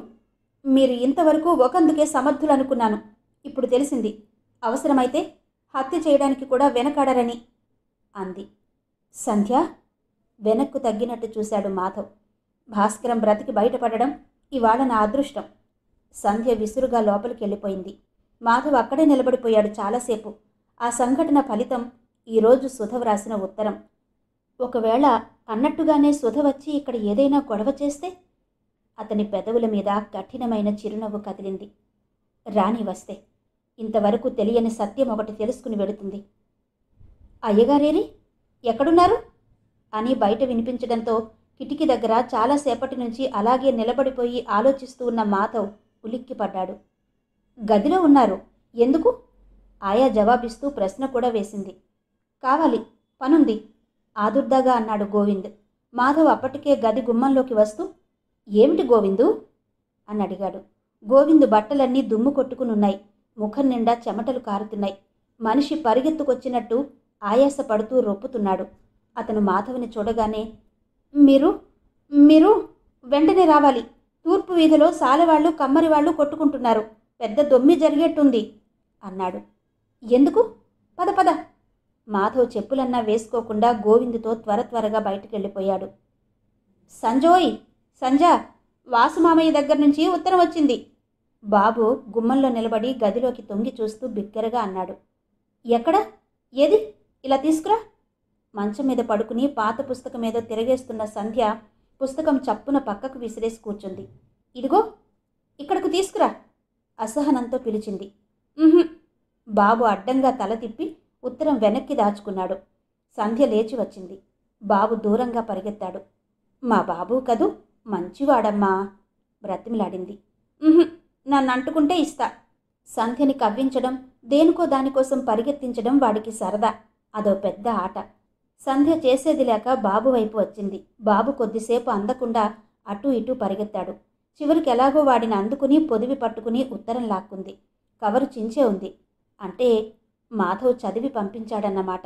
మీరు ఇంతవరకు ఒకందుకే సమర్థులనుకున్నాను. ఇప్పుడు తెలిసింది. అవసరమైతే హత్య చేయడానికి కూడా వెనకాడరని అంది. సంధ్య వెనక్కు తగ్గినట్టు చూశాడు మాధవ్. భాస్కరం బ్రతికి బయటపడడం ఇవాళ నా అదృష్టం. సంధ్య విసురుగా లోపలికి వెళ్ళిపోయింది. మాధవ్ అక్కడే నిలబడిపోయాడు చాలాసేపు. ఆ సంఘటన ఫలితం ఈరోజు సుధ వ్రాసిన ఉత్తరం. ఒకవేళ అన్నట్టుగానే సుధ వచ్చి ఇక్కడ ఏదైనా గొడవ చేస్తే? అతని పెదవుల మీద కఠినమైన చిరునవ్వు కదిలింది. రాణి వస్తే ఇంతవరకు తెలియని సత్యం ఒకటి తెలుసుకుని వెడుతుంది. అయ్యగారేరి ఎక్కడున్నారు అని బయట వినిపించడంతో కిటికీ దగ్గర చాలాసేపటి నుంచి అలాగే నిలబడిపోయి ఆలోచిస్తూ ఉన్న మాధవ్ ఉలిక్కిపడ్డాడు. గదిలో ఉన్నారు. ఎందుకు? ఆయా జవాబిస్తూ ప్రశ్న కూడా వేసింది. కావాలి, పనుంది ఆదుర్దాగా అన్నాడు గోవింద్. మాధవ్ అప్పటికే గది గుమ్మంలోకి వస్తూ, ఏమిటి గోవిందు అని అడిగాడు. గోవింద్ బట్టలన్నీ దుమ్ము కొట్టుకునున్నాయి. ముఖం నిండా చెమటలు కారుతున్నాయి. మనిషి పరిగెత్తుకొచ్చినట్టు ఆయాస పడుతూ రొప్పుతున్నాడు. అతను మాధవ్ని చూడగానే, మీరు మీరు వెంటనే రావాలి. తూర్పు వీధిలో సాలెవాళ్లు కమ్మరివాళ్లు కొట్టుకుంటున్నారు. పెద్ద దొమ్మి జరిగేట్టుంది అన్నాడు. ఎందుకు? పద పద. మాధవ్ చెప్పులన్నా వేసుకోకుండా గోవిందుతో త్వరగా బయటికెళ్ళిపోయాడు. సంజోయ్, సంజ, వాసుమామయ్య దగ్గర నుంచి ఉత్తరం వచ్చింది. బాబు గుమ్మంలో నిలబడి గదిలోకి తొంగి చూస్తూ బిగ్గరగా అన్నాడు. ఎక్కడ? ఏది? ఇలా తీసుకురా. మంచం మీద పడుకుని పాత పుస్తకం మీద తిరగేస్తున్న సంధ్య పుస్తకం చప్పున పక్కకు విసిరేసి కూర్చుంది. ఇదిగో ఇక్కడకు తీసుకురా అసహనంతో పిలిచింది. బాబు అడ్డంగా తల తిప్పి ఉత్తరం వెనక్కి దాచుకున్నాడు. సంధ్య లేచి వచ్చింది. బాబు దూరంగా పరిగెత్తాడు. మా బాబు కదూ, మంచివాడమ్మా బ్రతిమిలాడింది. నన్ను అంటుకుంటే ఇస్తా. సంధ్యని కవ్వించడం, దేనికో దానికోసం పరిగెత్తించడం వాడికి సరదా. అదో పెద్ద ఆట. సంధ్య చేసేది లేక బాబు వైపు వచ్చింది. బాబు కొద్దిసేపు అందకుండా అటూ ఇటూ పరిగెత్తాడు. చివరికి ఎలాగో వాడిని అందుకుని పొదివి పట్టుకుని ఉత్తరం లాక్కుంది. కవరు చించే ఉంది. అంటే మాధవ్ చదివి పంపించాడన్నమాట.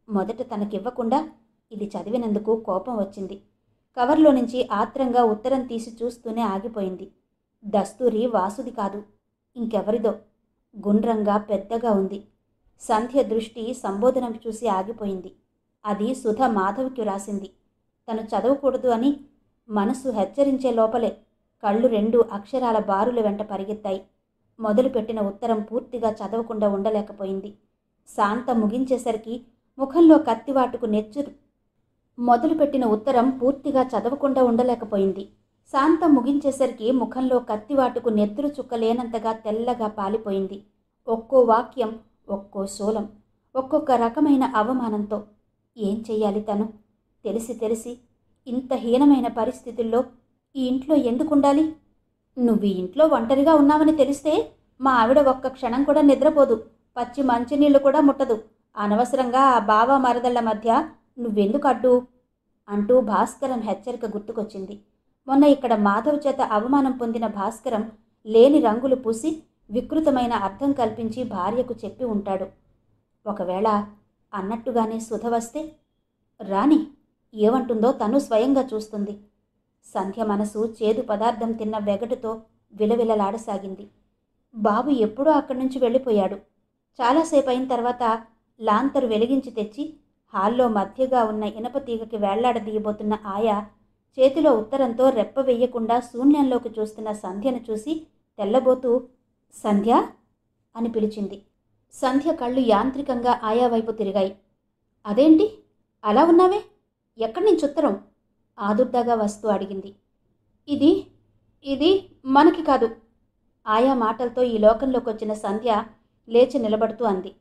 మొదట తనకివ్వకుండా ఇది చదివినందుకు కోపం వచ్చింది. కవర్లో నుంచి ఆత్రంగా ఉత్తరం తీసి చూస్తూనే ఆగిపోయింది. దస్తూరి వాసుది కాదు, ఇంకెవరిదో. గుండ్రంగా పెద్దగా ఉంది. సంధ్య దృష్టి సంబోధన చూసి ఆగిపోయింది. అది సుధ మాధవ్కి వ్రాసింది. తను చదవకూడదు అని మనసు హెచ్చరించే లోపలే కళ్ళు రెండు అక్షరాల బారుల వెంట పరిగెత్తాయి. మొదలుపెట్టిన ఉత్తరం పూర్తిగా చదవకుండా ఉండలేకపోయింది. శాంత ముగించేసరికి ముఖంలో కత్తివాటుకు నెచ్చురు మొదలుపెట్టిన ఉత్తరం పూర్తిగా చదవకుండా ఉండలేకపోయింది. శాంత ముగించేసరికి ముఖంలో కత్తివాటుకు నెత్తురు చుక్కలేనంతగా తెల్లగా పాలిపోయింది. ఒక్కో వాక్యం ఒక్కో శూలం, ఒక్కొక్క రకమైన అవమానంతో. ఏం చెయ్యాలి తను? తెలిసి ఇంత హీనమైన పరిస్థితుల్లో ఈ ఇంట్లో ఎందుకుండాలి? నువ్వు ఈ ఇంట్లో ఒంటరిగా ఉన్నావని తెలిస్తే మా ఆవిడ ఒక్క క్షణం కూడా నిద్రపోదు. పచ్చి మంచినీళ్లు కూడా ముట్టదు. అనవసరంగా ఆ బావ మరదళ్ల మధ్య నువ్వెందుకు అడ్డు అంటూ భాస్కరం హెచ్చరిక గుర్తుకొచ్చింది. మొన్న ఇక్కడ మాధవ్ చేత అవమానం పొందిన భాస్కరం లేని రంగులు పూసి వికృతమైన అర్థం కల్పించి భార్యకు చెప్పి ఉంటాడు. ఒకవేళ అన్నట్టుగానే సుధ వస్తే? రాణి ఏమంటుందో తను స్వయంగా చూస్తుంది. సంధ్య మనసు చేదు పదార్థం తిన్న వెగటుతో విలవిలలాడసాగింది. బాబు ఎప్పుడో అక్కడి నుంచి వెళ్ళిపోయాడు. చాలాసేపు అయిన తర్వాత లాంతరు వెలిగించి తెచ్చి హాల్లో మధ్యగా ఉన్న ఇనప తీగకి వేళ్లాడదీయబోతున్న ఆయా చేతిలో ఉత్తరంతో రెప్ప వెయ్యకుండా శూన్యంలోకి చూస్తున్న సంధ్యను చూసి తెల్లబోతూ, సంధ్య అని పిలిచింది. సంధ్య కళ్ళు యాంత్రికంగా ఆయా వైపు తిరిగాయి. అదేంటి అలా ఉన్నావే? ఎక్కడి నుంచి ఉత్తరం? ఆదుర్దాగా వస్తూ అడిగింది. ఇది మనకి కాదు. ఆయా మాటలతో ఈ లోకంలోకి వచ్చిన సంధ్య లేచి నిలబడుతూ అంది.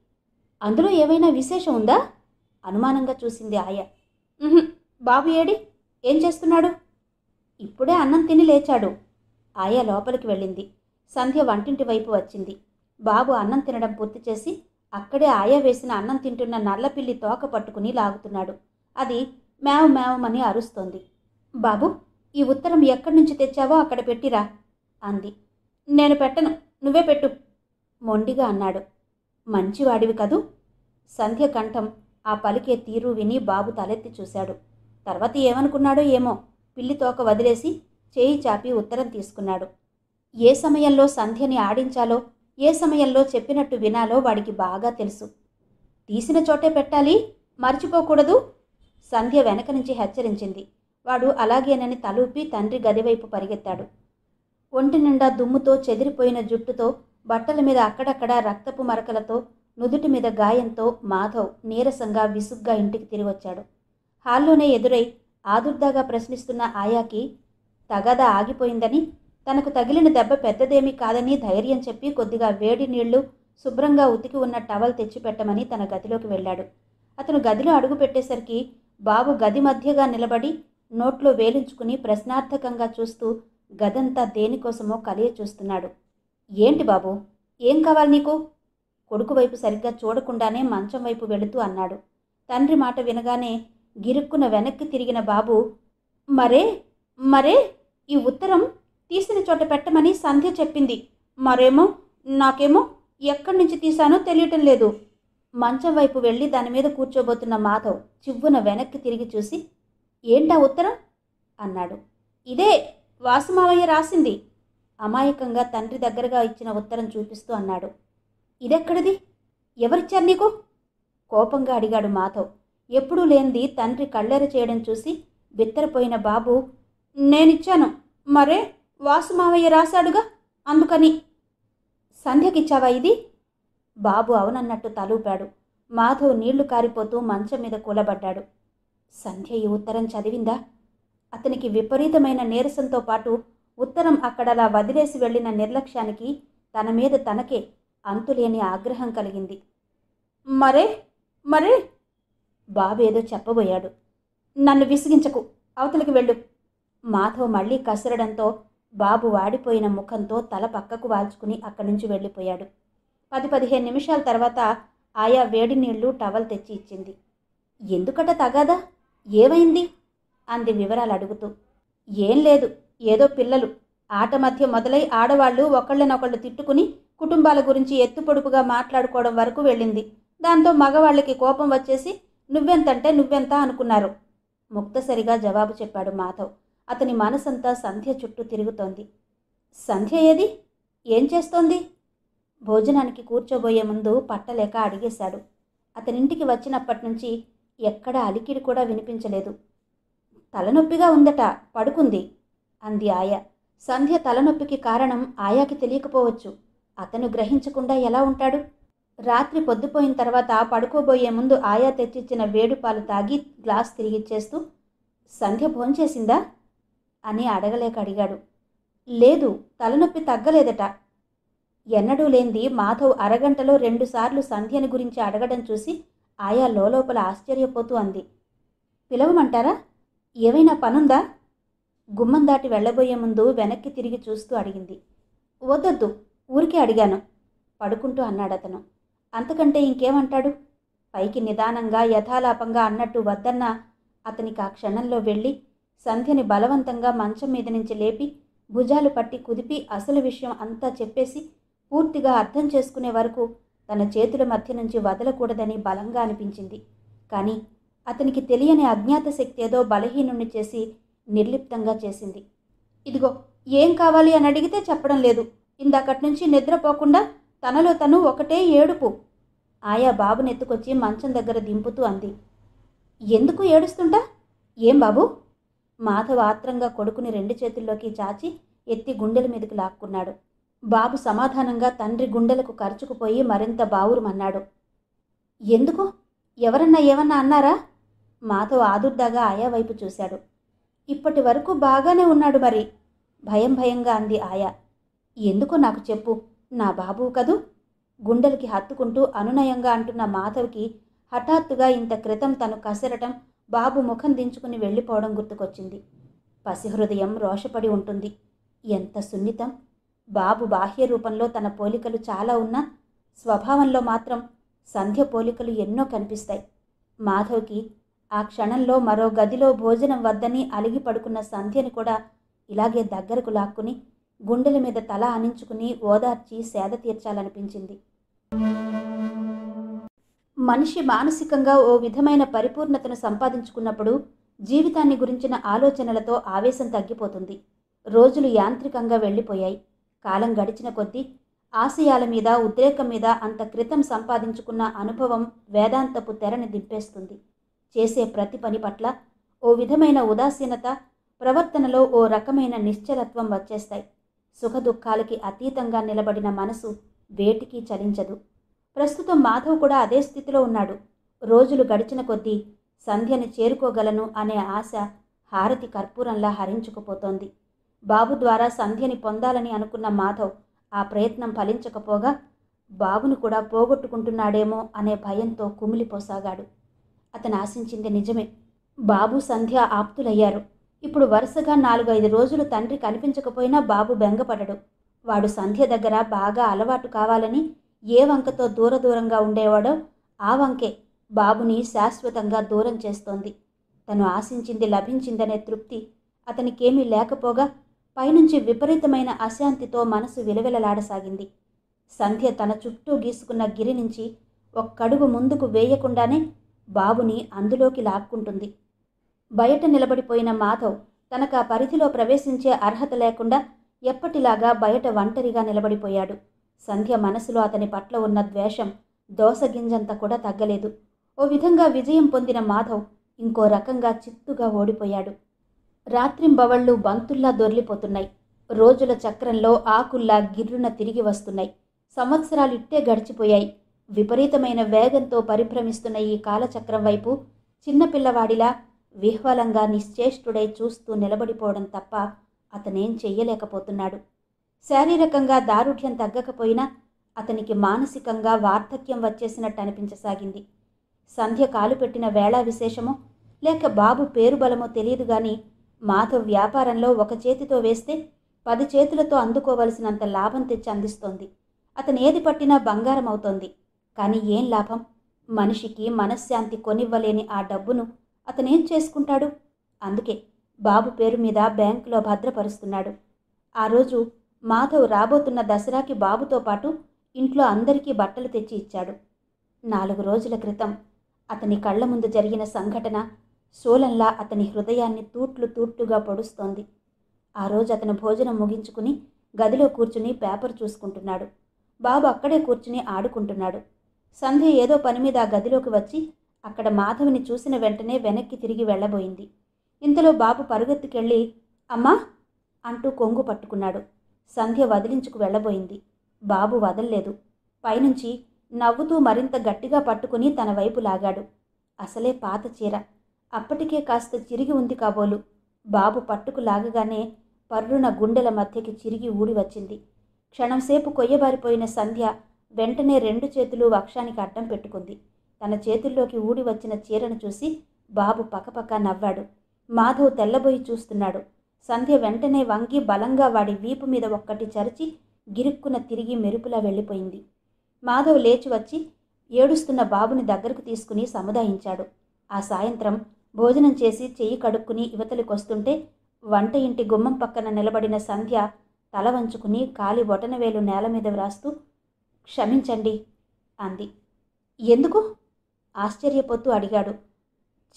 అందులో ఏమైనా విశేషం ఉందా? అనుమానంగా చూసింది ఆయా. బాబు ఏడి? ఏం చేస్తున్నాడు? ఇప్పుడే అన్నం తిని లేచాడు. ఆయా లోపలికి వెళ్ళింది. సంధ్య వంటింటి వైపు వచ్చింది. బాబు అన్నం తినడం పూర్తి చేసి అక్కడే ఆయా వేసిన అన్నం తింటున్న నల్లపిల్లి తోక పట్టుకుని లాగుతున్నాడు. అది మేవ్ మేవమని అరుస్తోంది. బాబు, ఈ ఉత్తరం ఎక్కడి నుంచి తెచ్చావో అక్కడ పెట్టిరా అంది. నేను పెట్టను, నువ్వే పెట్టు మొండిగా అన్నాడు. మంచివాడివి కదూ? సంధ్య కంఠం ఆ పలికే తీరు విని బాబు తలెత్తి చూశాడు. తర్వాత ఏమనుకున్నాడో ఏమో, పిల్లి తోక వదిలేసి చేయి చాపి ఉత్తరం తీసుకున్నాడు. ఏ సమయంలో సంధ్యని ఆడించాలో, ఏ సమయంలో చెప్పినట్టు వినాలో వాడికి బాగా తెలుసు. తీసిన చోటే పెట్టాలి, మర్చిపోకూడదు, సంధ్య వెనక నుంచి హెచ్చరించింది. వాడు అలాగేనని తలూపి తండ్రి గదివైపు పరిగెత్తాడు. ఒంటి నిండా దుమ్ముతో, చెదిరిపోయిన జుట్టుతో, బట్టల మీద అక్కడక్కడా రక్తపు మరకలతో, నుదుటి మీద గాయంతో మాధవ్ నీరసంగా విసుగ్గా ఇంటికి తిరిగొచ్చాడు. హాల్లోనే ఎదురై ఆదుర్దాగా ప్రశ్నిస్తున్న ఆయాకి తగాదా ఆగిపోయిందని, తనకు తగిలిన దెబ్బ పెద్దదేమీ కాదని ధైర్యం చెప్పి కొద్దిగా వేడి నీళ్లు, శుభ్రంగా ఉతికి ఉన్న టవల్ తెచ్చిపెట్టమని తన గదిలోకి వెళ్ళాడు. అతను గదిలో అడుగు పెట్టేసరికి బాబు గది మధ్యగా నిలబడి నోట్లో వేలించుకుని ప్రశ్నార్థకంగా చూస్తూ గదంతా దేనికోసమో కలియ చూస్తున్నాడు. ఏంటి బాబు, ఏం కావాలి నీకు? కొడుకు వైపు సరిగ్గా చూడకుండానే మంచం వైపు వెళుతూ అన్నాడు. తండ్రి మాట వినగానే గిరుక్కున వెనక్కి తిరిగిన బాబు, మరే మరే ఈ ఉత్తరం తీసిన చోట పెట్టమని సంధ్య చెప్పింది. మరేమో నాకేమో ఎక్కడి నుంచి తీశానో తెలియటం లేదు. మంచం వైపు వెళ్ళి దాని మీద కూర్చోబోతున్న మాధవ్ చివ్వున వెనక్కి తిరిగి చూసి, ఏంటా ఉత్తరం అన్నాడు. ఇదే వాసుమావయ్య రాసింది, అమాయకంగా తండ్రి దగ్గరగా ఇచ్చిన ఉత్తరం చూపిస్తూ అన్నాడు. ఇదెక్కడిది? ఎవరిచ్చారు నీకు? కోపంగా అడిగాడు మాధవ్. ఎప్పుడూ లేనిది తండ్రి కళ్ళెర చేయడం చూసి బిత్తరపోయిన బాబు, నేనిచ్చాను, మరే వాసుమావయ్య రాశాడుగా, అందుకని. సంధ్యకిచ్చావా ఇది? బాబు అవునన్నట్టు తలూపాడు. మాధవ్ నీళ్లు కారిపోతూ మంచం మీద కూలబడ్డాడు. సంధ్య ఈ ఉత్తరం చదివిందా? అతనికి విపరీతమైన నీరసంతో పాటు ఉత్తరం అక్కడలా వదిలేసి వెళ్లిన నిర్లక్ష్యానికి తన మీద తనకే అంతులేని ఆగ్రహం కలిగింది. మరే మరే బాబు ఏదో చెప్పబోయాడు. నన్ను విసిగించకు, అవతలికి వెళ్ళు. మాధవ్ మళ్లీ కసరడంతో బాబు వాడిపోయిన ముఖంతో తల పక్కకు వాల్చుకుని అక్కడి నుంచి వెళ్ళిపోయాడు. 10-15 నిమిషాల తర్వాత ఆయా వేడి నీళ్లు, టవల్ తెచ్చి ఇచ్చింది. ఎందుకట తగాదా, ఏమైంది అంది వివరాలు అడుగుతూ. ఏం లేదు, ఏదో పిల్లలు ఆట మధ్య మొదలై ఆడవాళ్లు ఒకళ్ళనొకళ్ళు తిట్టుకుని కుటుంబాల గురించి ఎత్తుపొడుపుగా మాట్లాడుకోవడం వరకు వెళ్ళింది. దాంతో మగవాళ్ళకి కోపం వచ్చేసి నువ్వెంతంటే నువ్వెంత అనుకున్నారు. ముక్తసరిగా జవాబు చెప్పాడు మాధవ్. అతని మనసంతా సంధ్య చుట్టూ తిరుగుతోంది. సంధ్య ఏది, ఏం చేస్తోంది? భోజనానికి కూర్చోబోయే ముందు పట్టలేక అడిగేశాడు. అతనింటికి వచ్చినప్పటి నుంచి ఎక్కడ అలికిడి కూడా వినిపించలేదు. తలనొప్పిగా ఉందట, పడుకుంది అంది ఆయా. సంధ్య తలనొప్పికి కారణం ఆయాకి తెలియకపోవచ్చు. అతను గ్రహించకుండా ఎలా ఉంటాడు? రాత్రి పొద్దుపోయిన తర్వాత పడుకోబోయే ముందు ఆయా తెచ్చిచ్చిన వేడిపాలు తాగి గ్లాస్ తిరిగిచ్చేస్తూ, సంధ్య భోంచేసిందా అని అడగలేక అడిగాడు. లేదు, తలనొప్పి తగ్గలేదట. ఎన్నడూ లేంది మాధవ్ అరగంటలో 2 సార్లు సంధ్యని గురించి అడగడం చూసి ఆయా లోపల ఆశ్చర్యపోతూ అంది. పిలవమంటారా? ఏమైనా పనుందా? గుమ్మం దాటి వెళ్లబోయే ముందు వెనక్కి తిరిగి చూస్తూ అడిగింది. వద్దొద్దు, ఊరికే అడిగాను పడుకుంటూ అన్నాడతను. అంతకంటే ఇంకేమంటాడు? పైకి నిదానంగా యథాలాపంగా అన్నట్టు వద్దన్నా అతనికి ఆ క్షణంలో వెళ్ళి సంధ్యని బలవంతంగా మంచం మీద నుంచి లేపి భుజాలు పట్టి కుదిపి అసలు విషయం అంతా చెప్పేసి పూర్తిగా అర్థం చేసుకునే వరకు తన చేతుల మధ్య నుంచి వదలకూడదని బలంగా అనిపించింది. కానీ అతనికి తెలియని అజ్ఞాత శక్తి ఏదో బలహీనుణ్ణి చేసి నిర్లిప్తంగా చేసింది. ఇదిగో ఏం కావాలి అని అడిగితే చెప్పడం లేదు. ఇందాకటి నుంచి నిద్రపోకుండా తనలో తను ఒకటే ఏడుపు. ఆయా బాబునెత్తుకొచ్చి మంచం దగ్గర దింపుతూ అంది. ఎందుకు ఏడుస్తుంటా? ఏం బాబు? మాధవ్ ఆత్రంగా కొడుకుని 2 చేతుల్లోకి చాచి ఎత్తి గుండెల మీదకి లాక్కున్నాడు. బాబు సమాధానంగా తండ్రి గుండెలకు కరుచుకుపోయి మరింత బావురుమన్నాడు. ఎందుకు? ఎవరన్నా ఏమన్నా అన్నారా? మాధవ్ ఆదుర్దాగా ఆయా వైపు చూశాడు. ఇప్పటి వరకు బాగానే ఉన్నాడు మరి, భయం భయంగా అంది ఆయా. ఎందుకో నాకు చెప్పు, నా బాబు కదూ? గుండెలకి హత్తుకుంటూ అనునయంగా అంటున్న మాధవ్కి హఠాత్తుగా ఇంత క్రితం తను కసరటం, బాబు ముఖం దించుకుని వెళ్ళిపోవడం గుర్తుకొచ్చింది. పసిహృదయం రోషపడి ఉంటుంది. ఎంత సున్నితం! బాబు బాహ్య రూపంలో తన పోలికలు చాలా ఉన్నా స్వభావంలో మాత్రం సంధ్య పోలికలు ఎన్నో కనిపిస్తాయి. మాధవ్కి ఆ క్షణంలో మరో గదిలో భోజనం వద్దని అలిగి పడుకున్న సంధ్యని కూడా ఇలాగే దగ్గరకు లాక్కుని గుండెల మీద తల ఆనించుకుని ఓదార్చి సేద తీర్చాలనిపించింది. మనిషి మానసికంగా ఓ విధమైన పరిపూర్ణతను సంపాదించుకున్నప్పుడు జీవితాన్ని గురించిన ఆలోచనలతో ఆవేశం తగ్గిపోతుంది. రోజులు యాంత్రికంగా వెళ్ళిపోయాయి. కాలం గడిచిన కొద్దీ ఆశయాల మీద, ఉద్రేకం మీద అంత క్రితం సంపాదించుకున్న అనుభవం వేదాంతపు తెరని దింపేస్తుంది. చేసే ప్రతి పని పట్ల ఓ విధమైన ఉదాసీనత, ప్రవర్తనలో ఓ రకమైన నిశ్చలత్వం వచ్చేస్తాయి. సుఖదుఖాలకి అతీతంగా నిలబడిన మనసు వేటికి చలించదు. ప్రస్తుతం మాధవ్ కూడా అదే స్థితిలో ఉన్నాడు. రోజులు గడిచిన కొద్దీ సంధ్యని చేరుకోగలను అనే ఆశ హారతి కర్పూరంలా హరించుకుపోతోంది. బాబు ద్వారా సంధ్యని పొందాలని అనుకున్న మాధవ్ ఆ ప్రయత్నం ఫలించకపోగా బాబును కూడా పోగొట్టుకుంటున్నాడేమో అనే భయంతో కుమిలిపోసాగాడు. అతను ఆశించింది నిజమే. బాబు సంధ్య ఆప్తులయ్యారు. ఇప్పుడు వరుసగా 4-5 రోజులు తండ్రి కనిపించకపోయినా బాబు బెంగపడడు. వాడు సంధ్య దగ్గర బాగా అలవాటు కావాలని ఏ వంకతో దూరంగా ఉండేవాడో ఆ వంకే బాబుని శాశ్వతంగా దూరం చేస్తోంది. తను ఆశించింది లభించిందనే తృప్తి అతనికేమీ లేకపోగా పైనుంచి విపరీతమైన అశాంతితో మనసు విలవిలలాడసాగింది. సంధ్య తన చుట్టూ గీసుకున్న గిరి నుంచి ఒక్కడుగు ముందుకు వేయకుండానే బాబుని అందులోకి లాక్కుంటుంది. బయట నిలబడిపోయిన మాధవ్ తనకు ఆ పరిధిలో ప్రవేశించే అర్హత లేకుండా ఎప్పటిలాగా బయట ఒంటరిగా నిలబడిపోయాడు. సంధ్య మనసులో అతని పట్ల ఉన్న ద్వేషం దోసగింజంత కూడా తగ్గలేదు. ఓ విధంగా విజయం పొందిన మాధవ్ ఇంకో రకంగా చిత్తుగా ఓడిపోయాడు. రాత్రింబవళ్ళు బంతుల్లా దొర్లిపోతున్నాయి. రోజుల చక్రంలో ఆకుల్లా గిర్రున తిరిగి వస్తున్నాయి. సంవత్సరాలు ఇట్టే గడిచిపోయాయి. విపరీతమైన వేగంతో పరిభ్రమిస్తున్న ఈ కాలచక్రం వైపు చిన్నపిల్లవాడిలా విహ్వలంగా నిశ్చేష్టుడై చూస్తూ నిలబడిపోవడం తప్ప అతనేం చెయ్యలేకపోతున్నాడు. శారీరకంగా దారుఢ్యం తగ్గకపోయినా అతనికి మానసికంగా వార్ధక్యం వచ్చేసినట్టు అనిపించసాగింది. సంధ్య కాలు పెట్టిన వేళా విశేషమో లేక బాబు పేరు బలమో తెలియదు గాని మాధవ్ వ్యాపారంలో ఒక చేతితో వేస్తే 10 చేతులతో అందుకోవలసినంత లాభం తెచ్చి అందిస్తోంది. అతను ఏది పట్టినా బంగారం అవుతోంది. కానీ ఏం లాభం? మనిషికి మనశ్శాంతి కొనివ్వలేని ఆ డబ్బును అతనేం చేసుకుంటాడు? అందుకే బాబు పేరు మీద బ్యాంకులో భద్రపరుస్తున్నాడు. ఆ రోజు మాధవ్ రాబోతున్న దసరాకి బాబుతో పాటు ఇంట్లో అందరికీ బట్టలు తెచ్చి ఇచ్చాడు. 4 రోజుల క్రితం అతని కళ్ల ముందు జరిగిన సంఘటన శూలంలా అతని హృదయాన్ని తూట్లుగా పొడుస్తోంది. ఆ రోజు అతను భోజనం ముగించుకుని గదిలో కూర్చుని పేపర్ చూసుకుంటున్నాడు. బాబు అక్కడే కూర్చుని ఆడుకుంటున్నాడు. సంధ్య ఏదో పని మీద ఆ గదిలోకి వచ్చి అక్కడ మాధవ్ని చూసిన వెంటనే వెనక్కి తిరిగి వెళ్ళబోయింది. ఇంతలో బాబు పరుగెత్తుకెళ్ళి అమ్మా అంటూ కొంగు పట్టుకున్నాడు. సంధ్య వదిలించుకు వెళ్ళబోయింది. బాబు వదల్లేదు. పైనుంచి నవ్వుతూ మరింత గట్టిగా పట్టుకుని తన వైపు లాగాడు. అసలే పాత చీర, అప్పటికే కాస్త చిరిగి ఉంది కాబోలు. బాబు పట్టుకు లాగగానే పర్రున గుండెల మధ్యకి చిరిగి ఊడి వచ్చింది. క్షణంసేపు కొయ్యబారిపోయిన సంధ్య వెంటనే 2 చేతులు వక్షానికి అడ్డం పెట్టుకుంది. తన చేతుల్లోకి ఊడి వచ్చిన చీరను చూసి బాబు పకపక నవ్వాడు. మాధవ్ తెల్లబోయి చూస్తున్నాడు. సంధ్య వెంటనే వంగి బలంగా వాడి వీపు మీద ఒక్కటి చరిచి గిరుక్కున తిరిగి మెరుపులా వెళ్ళిపోయింది. మాధవ్ లేచి వచ్చి ఏడుస్తున్న బాబుని దగ్గరకు తీసుకుని సముదాయించాడు. ఆ సాయంత్రం భోజనం చేసి చెయ్యి కడుక్కుని ఇవతలికొస్తుంటే వంట ఇంటి గుమ్మం పక్కన నిలబడిన సంధ్య తల వంచుకుని కాలి బొటనవేలు నేల మీద వ్రాస్తూ క్షమించండి అంది. ఎందుకు? ఆశ్చర్యపోతూ అడిగాడు.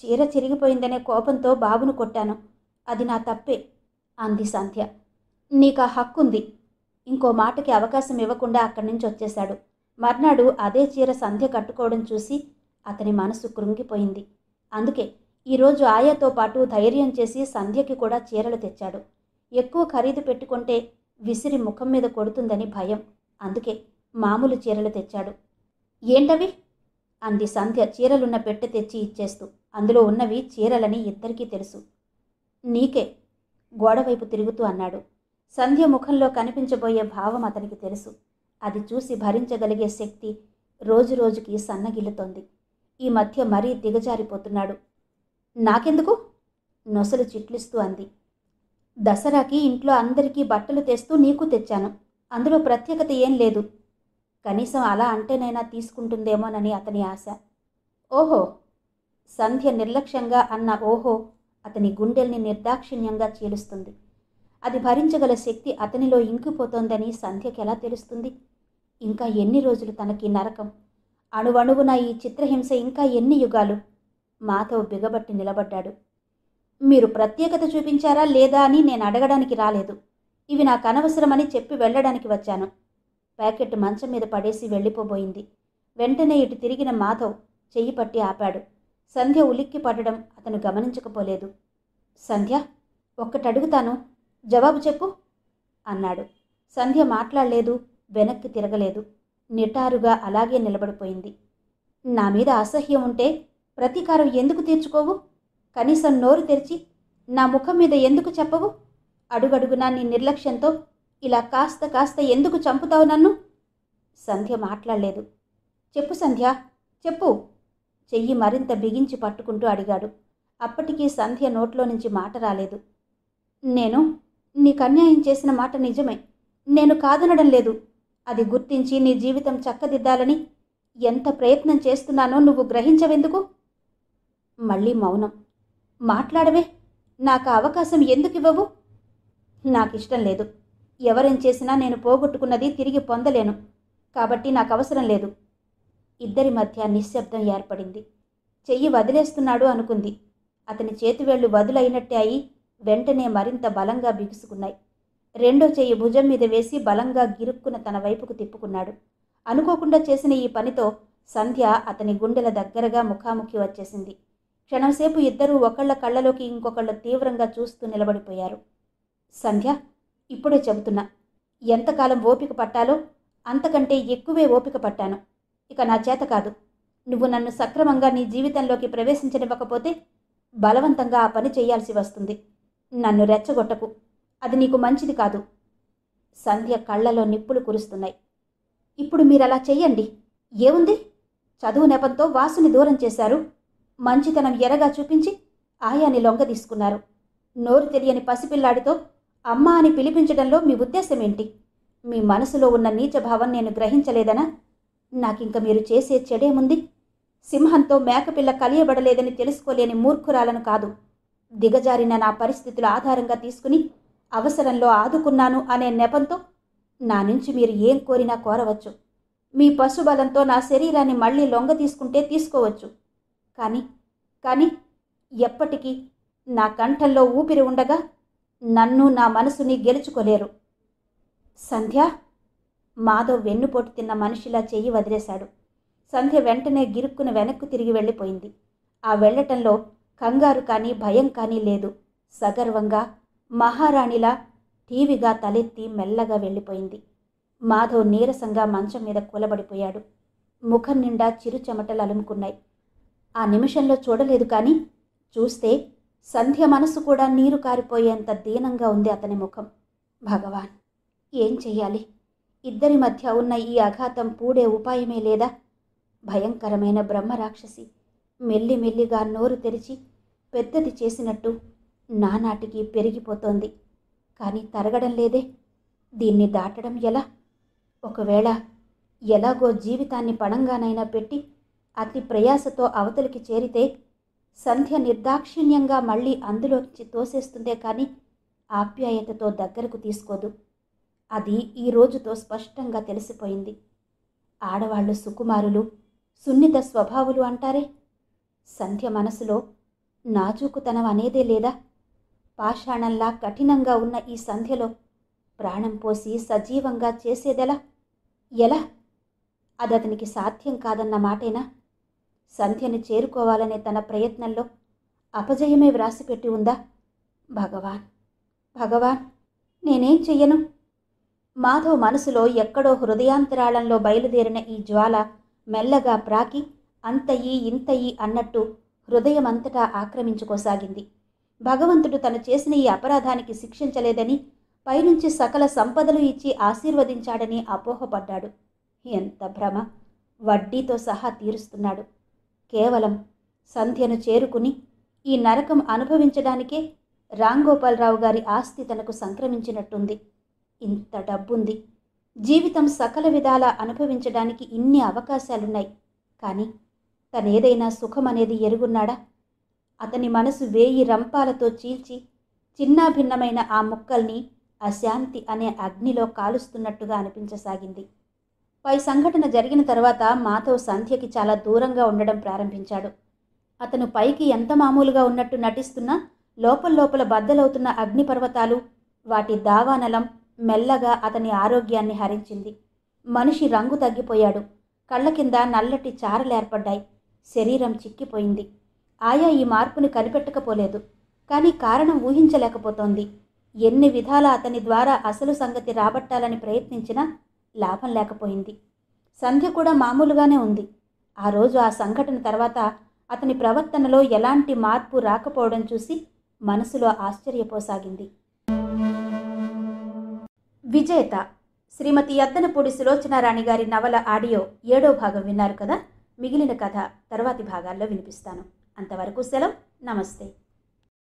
చీర చిరిగిపోయిందనే కోపంతో బాబును కొట్టాను. అది నా తప్పే అంది సంధ్య. నీకా హక్కుంది. ఇంకో మాటకి అవకాశం ఇవ్వకుండా అక్కడి నుంచి వచ్చేశాడు. మర్నాడు అదే చీర సంధ్య కట్టుకోవడం చూసి అతని మనసు కృంగిపోయింది. అందుకే ఈరోజు ఆయాతో పాటు ధైర్యం చేసి సంధ్యకి కూడా చీరలు తెచ్చాడు. ఎక్కువ ఖరీదు పెట్టుకుంటే విసిరి ముఖం మీద కొడుతుందని భయం. అందుకే మామూలు చీరలు తెచ్చాడు. ఏంటవి? అంది సంధ్య చీరలున్న పెట్టె తెచ్చి ఇచ్చేస్తూ. అందులో ఉన్నవి చీరలని ఇద్దరికీ తెలుసు. నీకే గోడవైపు తిరుగుతూ అన్నాడు. సంధ్య ముఖంలో కనిపించబోయే భావం అతనికి తెలుసు. అది చూసి భరించగలిగే శక్తి రోజురోజుకి సన్నగిల్లుతోంది. ఈ మధ్య మరీ దిగజారిపోతున్నాడు. నాకెందుకు? నొసలు చిట్లిస్తూ అంది. దసరాకి ఇంట్లో అందరికీ బట్టలు తెస్తూ నీకు తెచ్చాను. అందులో ప్రత్యేకత ఏం లేదు. కనీసం అలా అంటేనైనా తీసుకుంటుందేమోనని అతని ఆశ. ఓహో! సంధ్య నిర్లక్ష్యంగా అన్న ఓహో అతని గుండెల్ని నిర్దాక్షిణ్యంగా చీలుస్తుంది. అది భరించగల శక్తి అతనిలో ఇంకిపోతోందని సంధ్యకి ఎలా తెలుస్తుంది? ఇంకా ఎన్ని రోజులు తనకి నరకం? అణువణువున ఈ చిత్రహింస ఇంకా ఎన్ని యుగాలు? మాధవ్ బిగబట్టి నిలబడ్డాడు. మీరు ప్రత్యేకత చూపించారా లేదా అని నేను అడగడానికి రాలేదు. ఇవి నాకు అనవసరమని చెప్పి వెళ్ళడానికి వచ్చాను. ప్యాకెట్ మంచం మీద పడేసి వెళ్ళిపోబోయింది. వెంటనే ఇటు తిరిగిన మాధవ్ చెయ్యి పట్టి ఆపాడు. సంధ్య ఉలిక్కి పడడం అతను గమనించకపోలేదు. సంధ్య, ఒక్కటడుగుతాను, జవాబు చెప్పు అన్నాడు. సంధ్య మాట్లాడలేదు, వెనక్కి తిరగలేదు. నిటారుగా అలాగే నిలబడిపోయింది. నా మీద అసహ్యం ఉంటే ప్రతీకారం ఎందుకు తీర్చుకోవు? కనీసం నోరు తెరిచి నా ముఖం మీద ఎందుకు చెప్పవు? అడుగడుగునా నీ నిర్లక్ష్యంతో ఇలా కాస్త కాస్త ఎందుకు చంపుతావు నన్ను? సంధ్య మాట్లాడలేదు. చెప్పు సంధ్య, చెప్పు, చెయ్యి మరింత బిగించి పట్టుకుంటూ అడిగాడు. అప్పటికీ సంధ్య నోట్లో నుంచి మాట రాలేదు. నేను నీకు అన్యాయం చేసిన మాట నిజమే. నేను కాదనడం లేదు. అది గుర్తించి నీ జీవితం చక్కదిద్దాలని ఎంత ప్రయత్నం చేస్తున్నానో నువ్వు గ్రహించవెందుకు? మళ్ళీ మౌనం. మాట్లాడవే, నాకు అవకాశం ఎందుకు ఇవ్వవు? నాకిష్టం లేదు. ఎవరేం చేసినా నేను పోగొట్టుకున్నది తిరిగి పొందలేను. కాబట్టి నాకు అవసరం లేదు. ఇద్దరి మధ్య నిశ్శబ్దం ఏర్పడింది. చెయ్యి వదిలేస్తున్నాడు అనుకుంది. అతని చేతివేళ్లు వదులైనట్టే అయి వెంటనే మరింత బలంగా బిగుసుకున్నాయి. రెండో చెయ్యి భుజం మీద వేసి బలంగా గిరుక్కున తన వైపుకు తిప్పుకున్నాడు. అనుకోకుండా చేసిన ఈ పనితో సంధ్య అతని గుండెల దగ్గరగా ముఖాముఖి వచ్చేసింది. క్షణంసేపు ఇద్దరూ ఒకళ్ళ కళ్ళలోకి ఇంకొకళ్ళు తీవ్రంగా చూస్తూ నిలబడిపోయారు. సంధ్య, ఇప్పుడే చెబుతున్నా, ఎంతకాలం ఓపిక పట్టాలో అంతకంటే ఎక్కువే ఓపిక పట్టాను. ఇక నా చేత కాదు. నువ్వు నన్ను సక్రమంగా నీ జీవితంలోకి ప్రవేశించనివ్వకపోతే బలవంతంగా ఆ పని చేయాల్సి వస్తుంది. నన్ను రెచ్చగొట్టకు, అది నీకు మంచిది కాదు. సంధ్య కళ్ళలో నిప్పులు కురుస్తున్నాయి. ఇప్పుడు మీరలా చెయ్యండి. ఏముంది? చదువు నెపంతో వాసుని దూరం చేశారు. మంచితనం ఎరగా చూపించి ఆయాని లొంగ తీసుకున్నారు. నోరు తెలియని పసిపిల్లాడితో అమ్మ అని పిలిపించడంలో మీ ఉద్దేశం ఏంటి? మీ మనసులో ఉన్న నీచభావం నేను గ్రహించలేదనా? నాకింక మీరు చేసే చెడేముంది? సింహంతో మేకపిల్ల కలియబడలేదని తెలుసుకోలేని మూర్ఖురాలను కాదు. దిగజారిన నా పరిస్థితుల ఆధారంగా తీసుకుని అవసరంలో ఆదుకున్నాను అనే నెపంతో నా నుంచి మీరు ఏం కోరినా కోరవచ్చు. మీ పశుబలంతో నా శరీరాన్ని మళ్ళీ లొంగ తీసుకుంటే తీసుకోవచ్చు. కానీ ఎప్పటికీ నా కంఠంలో ఊపిరి ఉండగా నన్ను, నా మనసుని గెలుచుకోలేరు. సంధ్య, మాధవ్ వెన్నుపోటు తిన్న మనిషిలా చెయ్యి వదిలేశాడు. సంధ్య వెంటనే గిరుక్కున వెనక్కు తిరిగి వెళ్ళిపోయింది. ఆ వెళ్లటంలో కంగారు కానీ భయం కానీ లేదు. సగర్వంగా మహారాణిలా ఠీవిగా తలెత్తి మెల్లగా వెళ్ళిపోయింది. మాధవ్ నీరసంగా మంచం మీద కూలబడిపోయాడు. ముఖం నిండా చిరు చెమటలు అలుముకున్నాయి. ఆ నిమిషంలో చూడలేదు కానీ చూస్తే సంధ్య మనసు కూడా నీరు కారిపోయేంత దీనంగా ఉంది అతని ముఖం. భగవాన్, ఏం చెయ్యాలి? ఇద్దరి మధ్య ఉన్న ఈ అఘాతం పూడే ఉపాయమే లేదా? భయంకరమైన బ్రహ్మరాక్షసి మెల్లిమెల్లిగా నోరు తెరిచి పెద్దది చేసినట్టు నానాటికి పెరిగిపోతోంది. కానీ తరగడం లేదే. దీన్ని దాటడం ఎలా? ఒకవేళ ఎలాగో జీవితాన్ని పణంగానైనా పెట్టి అతి ప్రయాసతో అవతలికి చేరితే సంధ్య నిర్దాక్షిణ్యంగా మళ్ళీ అందులోకి తోసేస్తుందే కానీ ఆప్యాయతతో దగ్గరకు తీసుకోదు. అది ఈ రోజుతో స్పష్టంగా తెలిసిపోయింది. ఆడవాళ్లు సుకుమారులు, సున్నిత స్వభావులు అంటారే. సంధ్య మనసులో నాజూకుతనం అనేదే లేదా? పాషాణంలా కఠినంగా ఉన్న ఈ సంధ్యలో ప్రాణం పోసి సజీవంగా చేసేదెలా? ఎలా? అది అతనికి సాధ్యం కాదన్న మాటేనా? సంధ్యని చేరుకోవాలనే తన ప్రయత్నంలో అపజయమే వ్రాసిపెట్టి ఉందా? భగవాన్, భగవాన్, నేనేం చెయ్యను? మాధవ్ మనసులో ఎక్కడో హృదయాంతరాళంలో బయలుదేరిన ఈ జ్వాల మెల్లగా ప్రాకి అంతయి ఇంతయి అన్నట్టు హృదయమంతటా ఆక్రమించుకోసాగింది. భగవంతుడు తను చేసిన ఈ అపరాధానికి శిక్షించలేదని, పైనుంచి సకల సంపదలు ఇచ్చి ఆశీర్వదించాడని అపోహపడ్డాడు. ఎంత భ్రమ! వడ్డీతో సహా తీరుస్తున్నాడు. కేవలం సంధ్యను చేరుకుని ఈ నరకం అనుభవించడానికే రాంగోపాలరావు గారి ఆస్తి తనకు సంక్రమించినట్టుంది. ఇంత డబ్బుంది. జీవితం సకల విధాలా అనుభవించడానికి ఇన్ని అవకాశాలున్నాయి. కానీ తనేదైనా సుఖమనేది ఎరుగున్నాడా? అతని మనసు 1000 రంపాలతో చీల్చి చిన్నాభిన్నమైన ఆ ముక్కల్ని అశాంతి అనే అగ్నిలో కాలుస్తున్నట్టుగా అనిపించసాగింది. పై సంఘటన జరిగిన తర్వాత మాధవ్ సంధ్యకి చాలా దూరంగా ఉండడం ప్రారంభించాడు. అతను పైకి ఎంత మామూలుగా ఉన్నట్టు నటిస్తున్నా లోపల బద్దలవుతున్న అగ్నిపర్వతాలు, వాటి దావానలం మెల్లగా అతని ఆరోగ్యాన్ని హరించింది. మనిషి రంగు తగ్గిపోయాడు. కళ్ళ కింద నల్లటి చారలేర్పడ్డాయి. శరీరం చిక్కిపోయింది. ఆయా ఈ మార్పుని కనిపెట్టకపోలేదు. కానీ కారణం ఊహించలేకపోతోంది. ఎన్ని విధాలా అతని ద్వారా అసలు సంగతి రాబట్టాలని ప్రయత్నించినా లాభం లేకపోయింది. సంధ్య కూడా మామూలుగానే ఉంది. ఆ రోజు ఆ సంఘటన తర్వాత అతని ప్రవర్తనలో ఎలాంటి మార్పు రాకపోవడం చూసి మనసులో ఆశ్చర్యపోసాగింది. విజేత శ్రీమతి యద్దనపూడి సులోచనారాణి గారి నవల ఆడియో 7వ భాగం విన్నారు కదా. మిగిలిన కథ తర్వాతి భాగాల్లో వినిపిస్తాను. అంతవరకు సెలవు. నమస్తే.